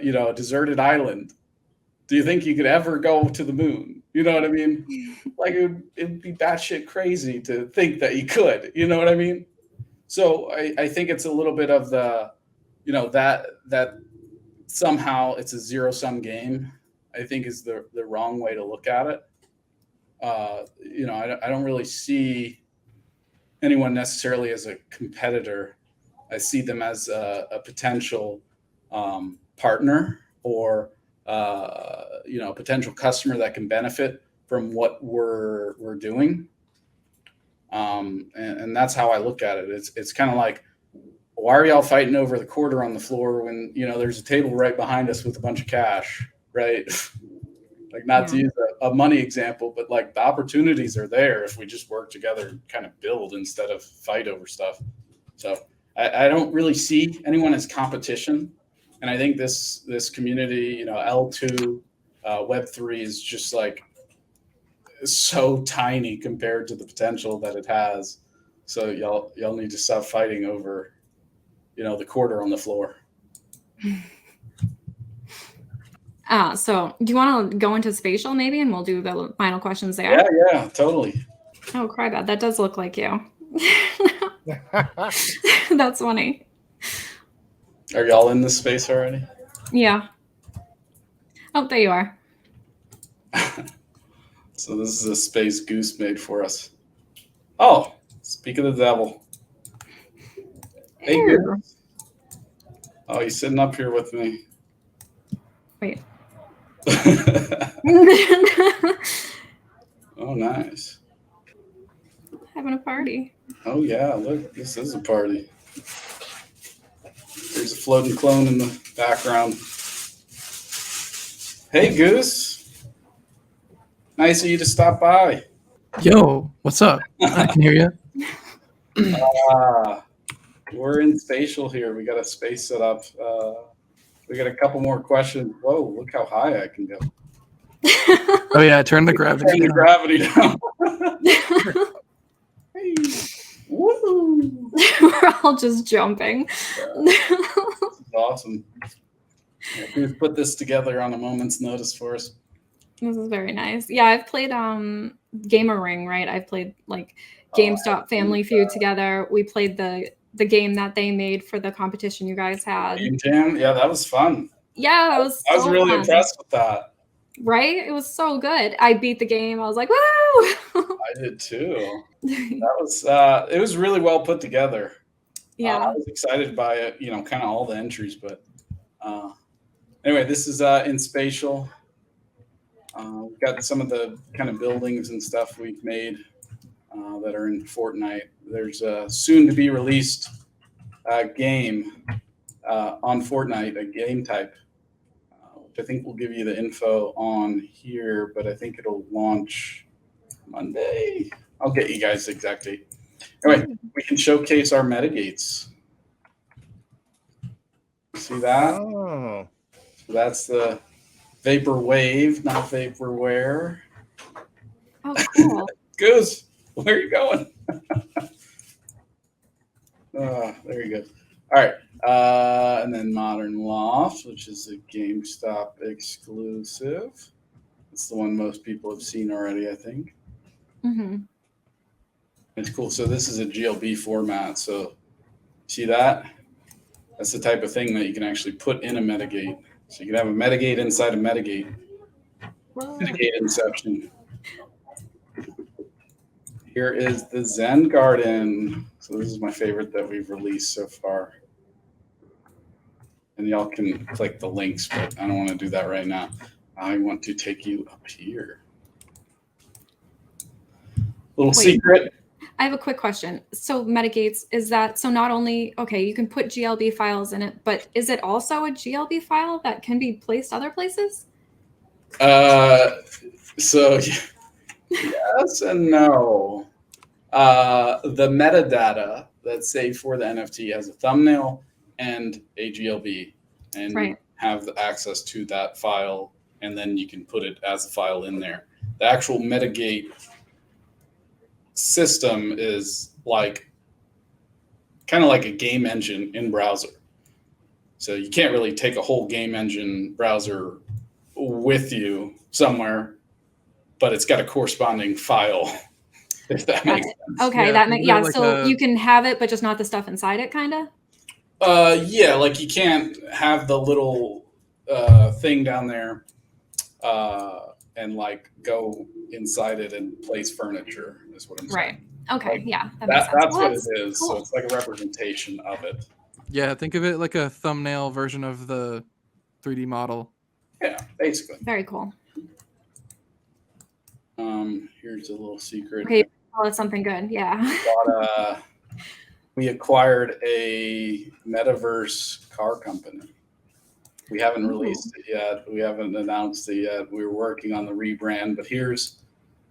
you know, a deserted island, do you think you could ever go to the moon? You know what I mean? Like, it'd be batshit crazy to think that you could. You know what I mean? So I think it's a little bit of the, that somehow it's a zero-sum game, I think is the wrong way to look at it. I don't really see anyone necessarily as a competitor. I see them as a potential partner or a potential customer that can benefit from what we're doing. And that's how I look at it. It's kind of like, why are y'all fighting over the quarter on the floor when there's a table right behind us with a bunch of cash, right? Like, not to use a money example, but like the opportunities are there if we just work together and kind of build instead of fight over stuff. So I don't really see anyone as competition. And I think this community, L2, Web3 is just like so tiny compared to the potential that it has. So y'all need to stop fighting over, the quarter on the floor. So do you want to go into spatial maybe, and we'll do the final questions there? Yeah, totally. Oh, crybad, that does look like you. That's funny. Are y'all in this space already? Yeah. Oh, there you are. So this is a space Goose made for us. Oh, speak of the devil. Hey, Goose. Oh, he's sitting up here with me. Wait. Oh, nice. Having a party. Oh, yeah. Look, this is a party. There's a floating clone in the background. Hey, Goose. Nice of you to stop by. Yo, what's up? I can hear you. We're in spatial here. We got a space set up. We got a couple more questions. Whoa, look how high I can go. Oh yeah, turn the gravity down. Hey, woo! We're all just jumping. This is awesome. Yeah, who's put this together on a moment's notice for us? This is very nice. Yeah, I've played Gamer Ring, right? I've played like GameStop Family Feud together. We played the game that they made for the competition you guys had. Game Jam? Yeah, that was fun. Yeah, that was I was really impressed with that. Right? It was so good. I beat the game. I was like, woo! I did too. That was it was really well put together. Yeah. I was excited by it, kind of all the entries, but anyway, this is in spatial. We've got some of the kind of buildings and stuff we've made that are in Fortnite. There's a soon to be released game on Fortnite, a game type, which I think will give you the info on here, but I think it'll launch Monday. I'll get you guys the exact date. Anyway, we can showcase our metagates. See that? Oh. So that's the Vaporwave, not Vaporware. Oh, cool. Goose, where are you going? There you go. All right. And then Modern Loft, which is a GameStop exclusive. It's the one most people have seen already, I think. Mm-hmm. It's cool. So this is a GLB format. So see that? That's the type of thing that you can actually put in a metagate. So you can have a metagate inside a metagate. Whoa. Metagate inception. Here is the Zen Garden. So this is my favorite that we've released so far. And y'all can click the links, but I don't want to do that right now. I want to take you up here. Little secret. I have a quick question. So Metagates, is that, so not only, okay, you can put GLB files in it, but is it also a GLB file that can be placed other places? So yes and no. The metadata that's saved for the NFT has a thumbnail and a GLB, and you have the access to that file, and then you can put it as a file in there. The actual Metagate system is kind of like a game engine in browser. So you can't really take a whole game engine browser with you somewhere, but it's got a corresponding file. if that Got makes it. sense. Okay, Yeah, that think makes of it yeah. like So a- you can have it, but just not the stuff inside it, kind of. Yeah, like you can't have the little thing down there and like go inside it and place furniture is what I'm saying. Right. Okay. Like, Yeah, that makes sense. that's Well, what that's it is. So cool. it's like a representation of it. Yeah, think of it like a thumbnail version of the 3D model. Yeah, basically. Very cool. Here's a little secret. Okay, tell us something good. Yeah. We acquired a metaverse car company. We haven't released it yet. We haven't announced it yet. We were working on the rebrand, but here's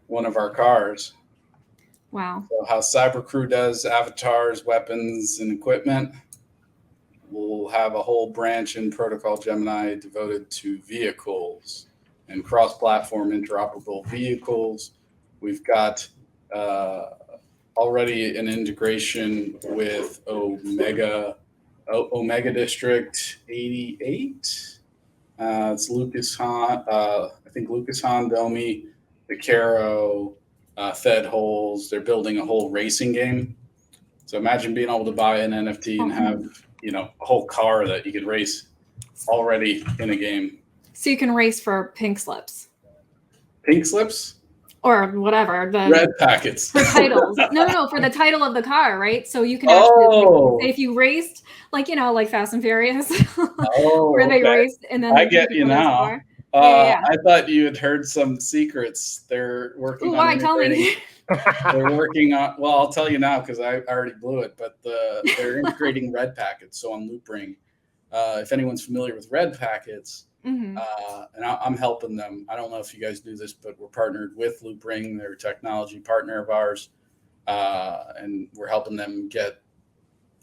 one of our cars. Wow. So how CyberCrew does avatars, weapons, and equipment, we'll have a whole branch in Protocol Gemini devoted to vehicles and cross-platform interoperable vehicles. We've got already an integration with Omega District 88. It's Lucas Hahn, I think Lucas Hahn, Domi, Vicaro, Fed Holes. They're building a whole racing game. So imagine being able to buy an NFT and have, a whole car that you could race already in a game. So you can race for pink slips Pink slips? or whatever the Red packets. for titles. No, for the title of the car, right? So you can actually say if you raced, like Fast and Furious, where they raced, and then I get you now. Yeah. I thought you had heard some secrets. They're working on why? Tell me. They're working on. Well, I'll tell you now because I already blew it. But they're integrating red packets. So on Loopring, if anyone's familiar with red packets, and I'm helping them. I don't know if you guys do this, but we're partnered with Loopring. They're a technology partner of ours, and we're helping them get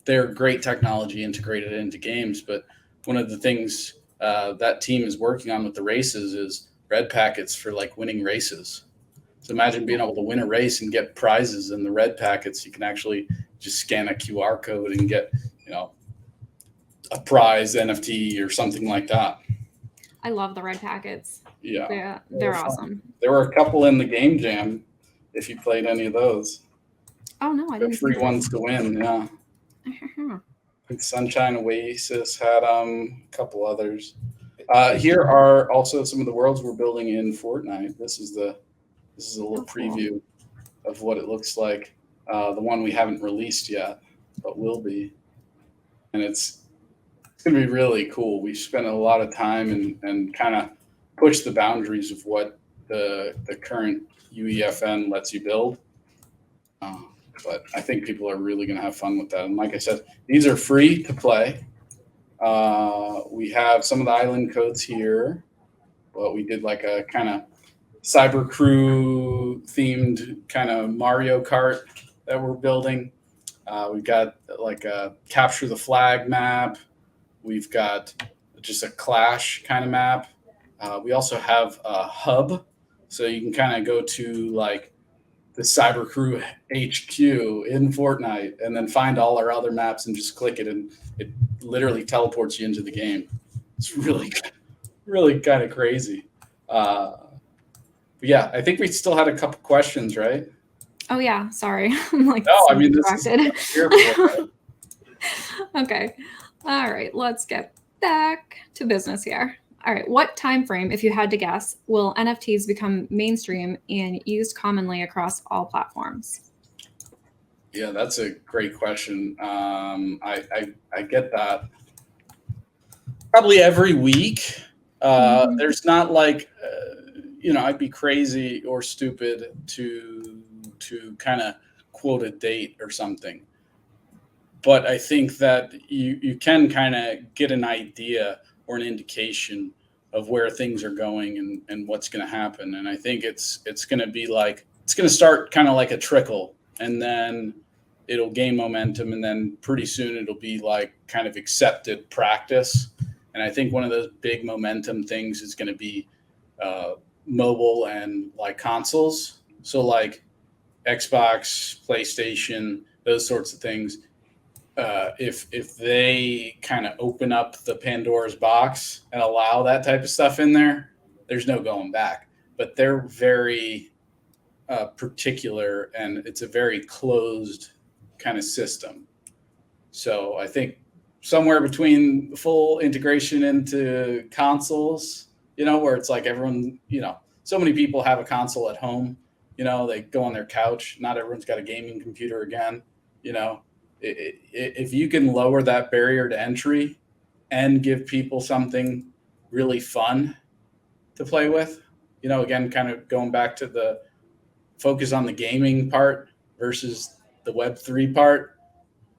their great technology integrated into games. But one of the things that team is working on with the races is red packets for like winning races. So imagine being able to win a race and get prizes in the red packets. You can actually just scan a QR code and get, a prize NFT or something like that. I love the red packets. Yeah. They're awesome. There were a couple in the game jam if you played any of those. Oh no, I didn't. The free ones to win, yeah. I think Sunshine Oasis had a couple others. Here are also some of the worlds we're building in Fortnite. This is a little preview of what it looks like. The one we haven't released yet, but will be. And it's going to be really cool. We've spent a lot of time and kind of pushed the boundaries of what the current UEFN lets you build. But I think people are really going to have fun with that. And like I said, these are free to play. We have some of the island codes here, but we did like a kind of Cyber Crew themed kind of Mario Kart that we're building. We've got like a capture the flag map. We've got just a clash kind of map. We also have a hub, so you can kind of go to like the Cyber Crew HQ in Fortnite and then find all our other maps and just click it and it literally teleports you into the game. It's really, really kind of crazy. But yeah, I think we still had a couple questions, right? Oh yeah, sorry. I'm like No, I mean, distracted. this is here for it. Okay. All right, let's get back to business here. All right, what time frame, if you had to guess, will NFTs become mainstream and used commonly across all platforms? Yeah, that's a great question. I get that probably every week. There's not like I'd be crazy or stupid to kind of quote a date or something. But I think that you can kind of get an idea or an indication of where things are going and what's going to happen. And I think it's going to be like, it's going to start kind of like a trickle, and then it'll gain momentum, and then pretty soon it'll be like kind of accepted practice. And I think one of those big momentum things is going to be mobile and like consoles. So like Xbox, PlayStation, those sorts of things. If they kind of open up the Pandora's box and allow that type of stuff in there, there's no going back. But they're very particular, and it's a very closed kind of system. So I think somewhere between full integration into consoles, where it's like everyone, so many people have a console at home, they go on their couch. Not everyone's got a gaming computer again. If you can lower that barrier to entry and give people something really fun to play with, again, kind of going back to the focus on the gaming part versus the Web3 part,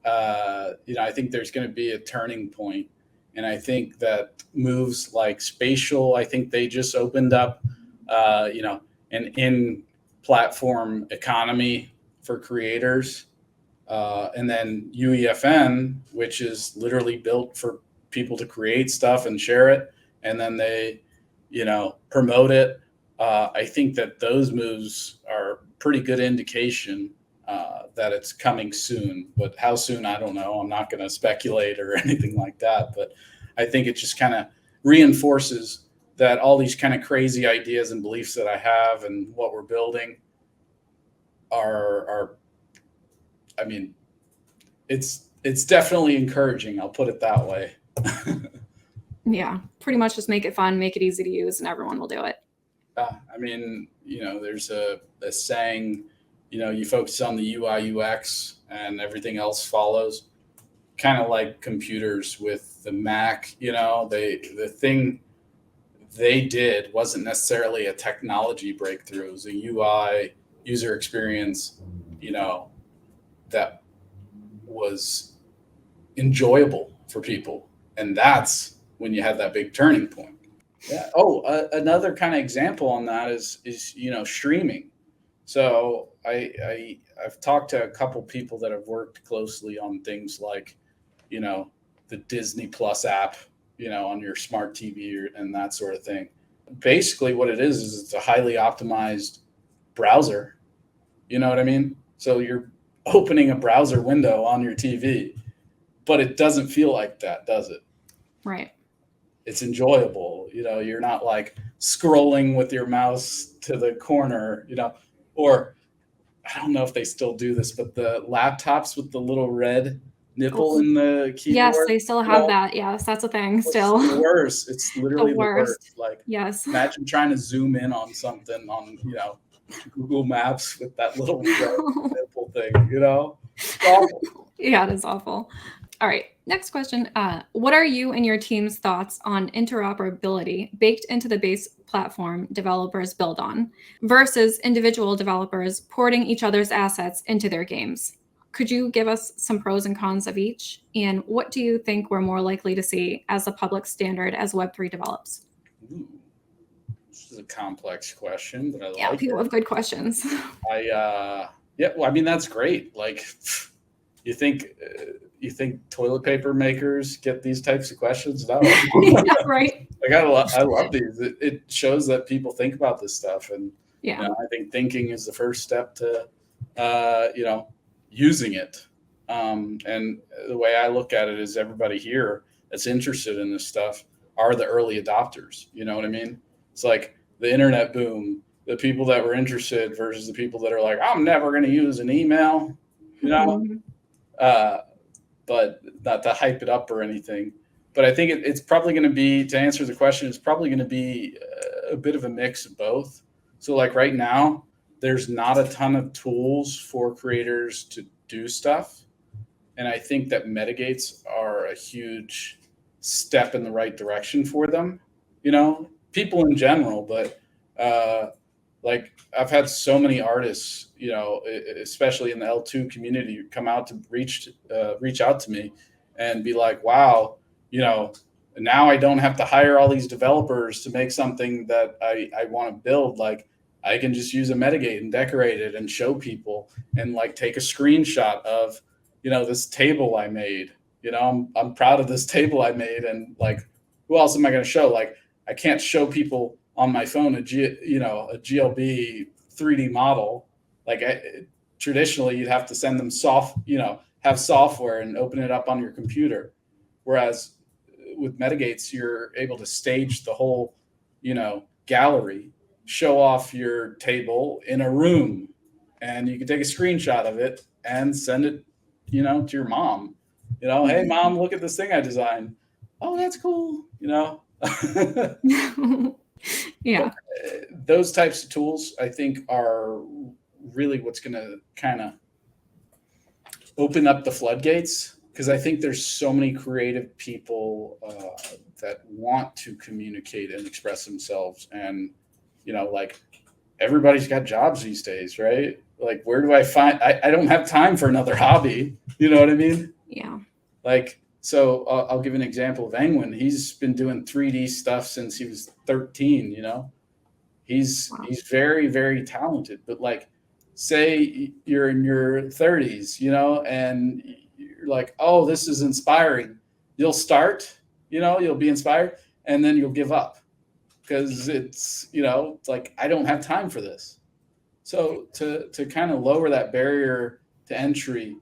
I think there's going to be a turning point. And I think that moves like Spatial, I think they just opened up, an in-platform economy for creators. And then UEFN, which is literally built for people to create stuff and share it. And then they, promote it. I think that those moves are pretty good indication that it's coming soon, but how soon, I don't know. I'm not going to speculate or anything like that, but I think it just kind of reinforces that all these kind of crazy ideas and beliefs that I have and what we're building are I mean, it's definitely encouraging. I'll put it that way. Yeah, pretty much just make it fun, make it easy to use, and everyone will do it. I mean, there's a saying, you focus on the UI UX and everything else follows, kind of like computers with the Mac. The thing they did wasn't necessarily a technology breakthrough. It was a UI user experience, that was enjoyable for people. And that's when you have that big turning point. Yeah. Oh, another kind of example on that is streaming. So I've talked to a couple people that have worked closely on things like, the Disney Plus app, on your smart TV and that sort of thing. Basically what it is it's a highly optimized browser. You know what I mean? So you're opening a browser window on your TV, but it doesn't feel like that, does it? Right. It's enjoyable. You're not like scrolling with your mouse to the corner, or I don't know if they still do this, but the laptops with the little red nipple in the keyboard. Yes, they still have that. Yes, that's a thing still. It's the worst. It's literally the worst. Like, yes. Imagine trying to zoom in on something on, Google Maps with that little red nipple thing, It's awful. Yeah, it is awful. All right, next question. What are you and your team's thoughts on interoperability baked into the base platform developers build on versus individual developers porting each other's assets into their games? Could you give us some pros and cons of each? And what do you think we're more likely to see as a public standard as Web3 develops? Ooh, this is a complex question, but I like it. Yeah, people have good questions. That's great. Like, you think toilet paper makers get these types of questions? No. Yeah, right. Like, I love these. It shows that people think about this stuff, and yeah, I think thinking is the first step to using it. And the way I look at it is everybody here that's interested in this stuff are the early adopters. You know what I mean? It's like the internet boom, the people that were interested versus the people that are like, I'm never going to use an email, but not to hype it up or anything. But I think it's probably going to be, to answer the question, it's probably going to be a bit of a mix of both. So like right now, there's not a ton of tools for creators to do stuff. And I think that Metagates are a huge step in the right direction for them, people in general. But like I've had so many artists, especially in the L2 community, come out to reach out to me and be like, wow, now I don't have to hire all these developers to make something that I want to build. Like, I can just use a Metagate and decorate it and show people and like take a screenshot of, this table I made. I'm proud of this table I made, and like, who else am I going to show? Like, I can't show people on my phone a GLB 3D model. Like, traditionally, you'd have to send them have software and open it up on your computer. Whereas with Metagates, you're able to stage the whole, gallery show off your table in a room, and you can take a screenshot of it and send it, to your mom. Hey mom, look at this thing I designed. Oh, that's cool. Yeah. Those types of tools, I think, are really what's going to kind of open up the floodgates, because I think there's so many creative people that want to communicate and express themselves. And, like, everybody's got jobs these days, right? Like, where do I find, I don't have time for another hobby. You know what I mean? Yeah. Like, so I'll give an example of Angwin. He's been doing 3D stuff since he was 13, He's very, very talented. But, like, say you're in your 30s, and you're like, oh, this is inspiring. You'll start, you'll be inspired, and then you'll give up because it's like, I don't have time for this. So to kind of lower that barrier to entry,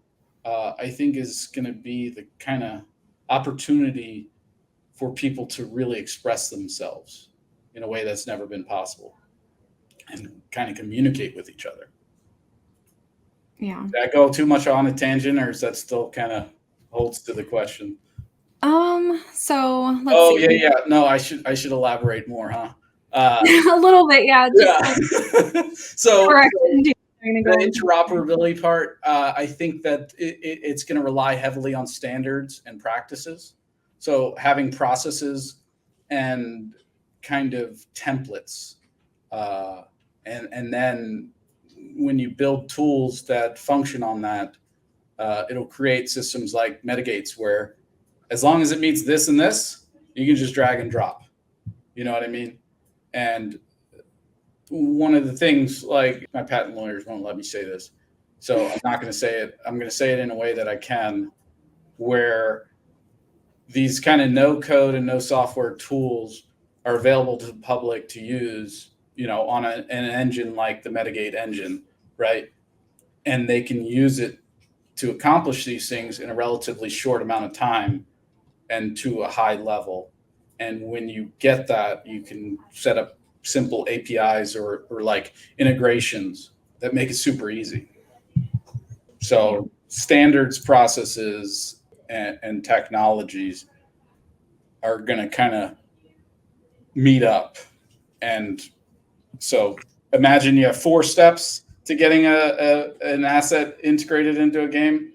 I think is going to be the kind of opportunity for people to really express themselves in a way that's never been possible and kind of communicate with each other. Yeah. Did I go too much on a tangent, or is that still kind of holds to the question? So let's see. Yeah. No, I should elaborate more, huh? A little bit, yeah. So the interoperability part, I think that it's going to rely heavily on standards and practices. So having processes and kind of templates, and then when you build tools that function on that, it'll create systems like Metagates, where as long as it meets this and this, you can just drag and drop. You know what I mean? And one of the things, like, my patent lawyers won't let me say this, so I'm not going to say it. I'm going to say it in a way that I can, where these kind of no code and no software tools are available to the public to use, on an engine like the Metagate engine, right? And they can use it to accomplish these things in a relatively short amount of time and to a high level. And when you get that, you can set up simple APIs or like integrations that make it super easy. So standards, processes, and technologies are going to kind of meet up. And so imagine you have 4 steps to getting an asset integrated into a game,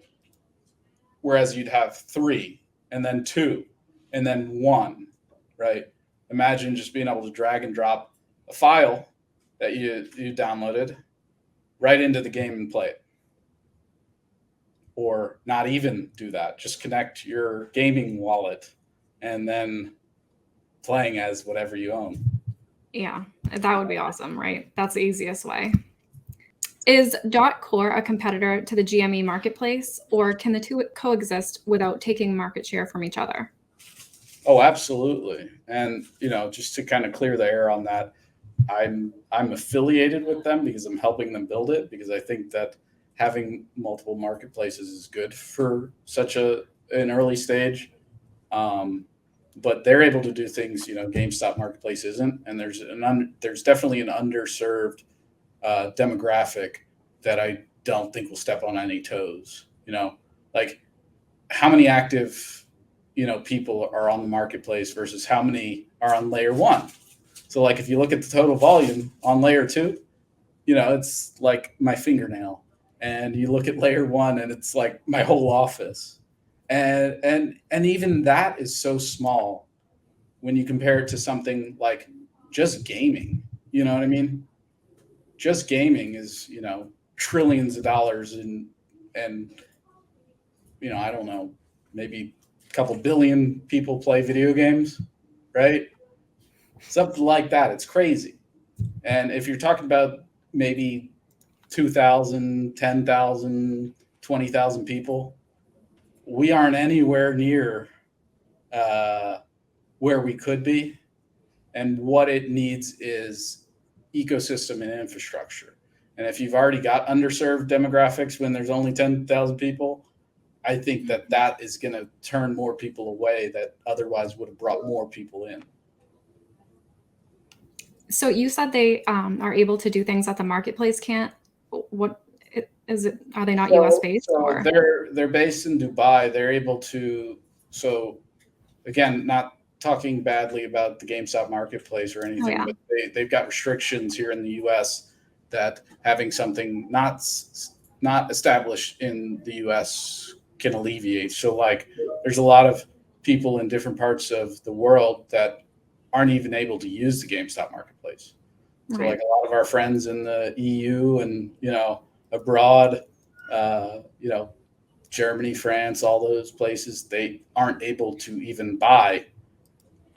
whereas you'd have 3, and then 2, and then 1, right? Imagine just being able to drag and drop a file that you downloaded right into the game and play it. Or not even do that. Just connect your gaming wallet and then playing as whatever you own. Yeah, that would be awesome, right? That's the easiest way. Is .core a competitor to the GME marketplace, or can the two coexist without taking market share from each other? Oh, absolutely. And, just to kind of clear the air on that, I'm affiliated with them because I'm helping them build it, because I think that having multiple marketplaces is good for such an early stage. But they're able to do things, GameStop Marketplace isn't. And there's definitely an underserved demographic that I don't think will step on any toes. Like, how many active, people are on the marketplace versus how many are on layer 1. So, like, if you look at the total volume on layer 2, it's like my fingernail. And you look at layer 1 and it's like my whole office. And even that is so small when you compare it to something like just gaming. You know what I mean? Just gaming is, trillions of dollars, and I don't know, maybe a couple billion people play video games, right? Something like that. It's crazy. And if you're talking about maybe 2,000, 10,000, 20,000 people, we aren't anywhere near where we could be. And what it needs is ecosystem and infrastructure. And if you've already got underserved demographics when there's only 10,000 people, I think that is going to turn more people away that otherwise would have brought more people in. So you said they are able to do things that the marketplace can't. What is it? Are they not US based? So they're based in Dubai. They're able to. So again, not talking badly about the GameStop Marketplace or anything, but they've got restrictions here in the US that having something not established in the US can alleviate. So like there's a lot of people in different parts of the world that aren't even able to use the GameStop Marketplace. So like a lot of our friends in the EU and, abroad, Germany, France, all those places, they aren't able to even buy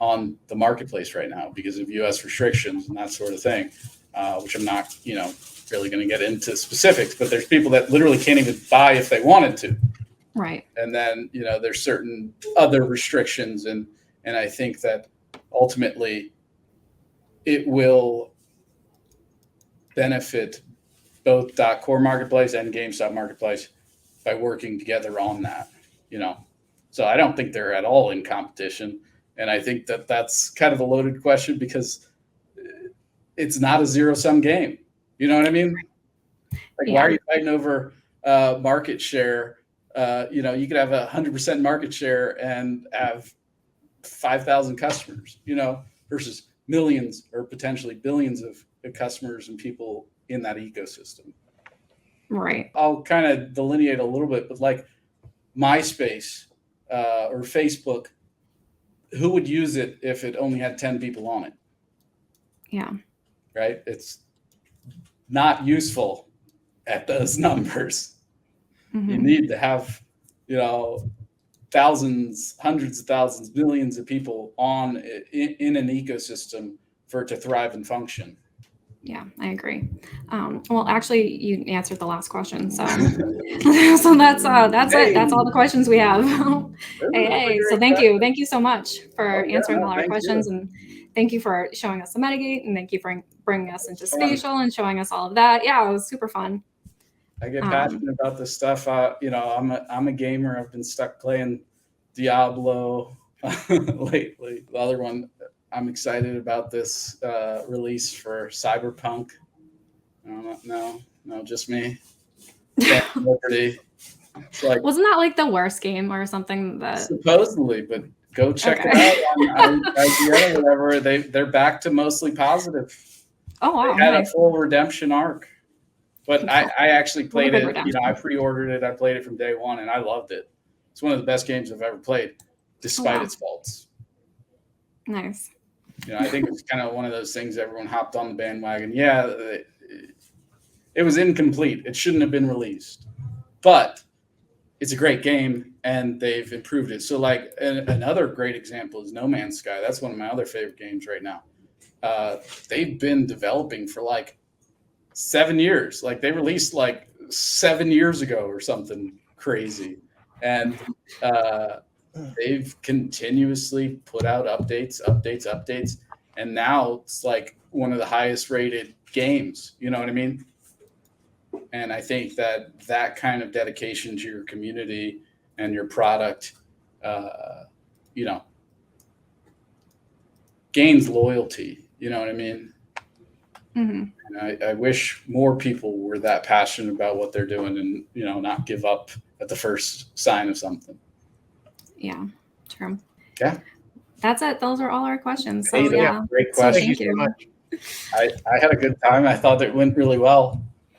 on the marketplace right now because of US restrictions and that sort of thing, which I'm not, really going to get into specifics, but there's people that literally can't even buy if they wanted to. Right. And then, there's certain other restrictions. And I think that ultimately it will benefit both .core Marketplace and GameStop Marketplace by working together on that, So I don't think they're at all in competition. And I think that that's kind of a loaded question because it's not a zero-sum game. You know what I mean? Like, why are you fighting over market share? You could have 100% market share and have 5,000 customers, versus millions or potentially billions of customers and people in that ecosystem. Right. I'll kind of delineate a little bit, but like MySpace or Facebook, who would use it if it only had 10 people on it? Yeah. Right? It's not useful at those numbers. Mm-hmm. You need to have, thousands, hundreds of thousands, millions of people in an ecosystem for it to thrive and function. Yeah, I agree. Well, actually, you answered the last question, so so that's it. That's all the questions we have. Hey, so thank you so much for answering all our questions, and thank you for showing us the Metagate, and thank you for bringing us into spatial and showing us all of that. Yeah, it was super fun. I get passionate about this stuff. I'm a gamer. I've been stuck playing Diablo lately. The other one, I'm excited about this release for Cyberpunk. No, just me. Liberty. It's like, wasn't that like the worst game or something? That supposedly, but go check it out on IGN or whatever. They're back to mostly positive. Oh wow! They had a full redemption arc. But I actually played it. Redemption. I pre-ordered it. I played it from day one, and I loved it. It's one of the best games I've ever played, despite its faults. Nice. I think it's kind of one of those things everyone hopped on the bandwagon. Yeah, it was incomplete. It shouldn't have been released. But it's a great game, and they've improved it. So, like, another great example is No Man's Sky. That's one of my other favorite games right now. They've been developing for, 7 years. Like, they released, 7 years ago or something crazy. And they've continuously put out updates. And now it's one of the highest rated games. You know what I mean? And I think that kind of dedication to your community and your product, gains loyalty. You know what I mean? Mm-hmm. And I wish more people were that passionate about what they're doing and, not give up at the first sign of something. Yeah, true. Yeah. That's it. Those are all our questions. So, Hey, yeah. Great question. Thank you. so much. I had a good time. I thought it went really well.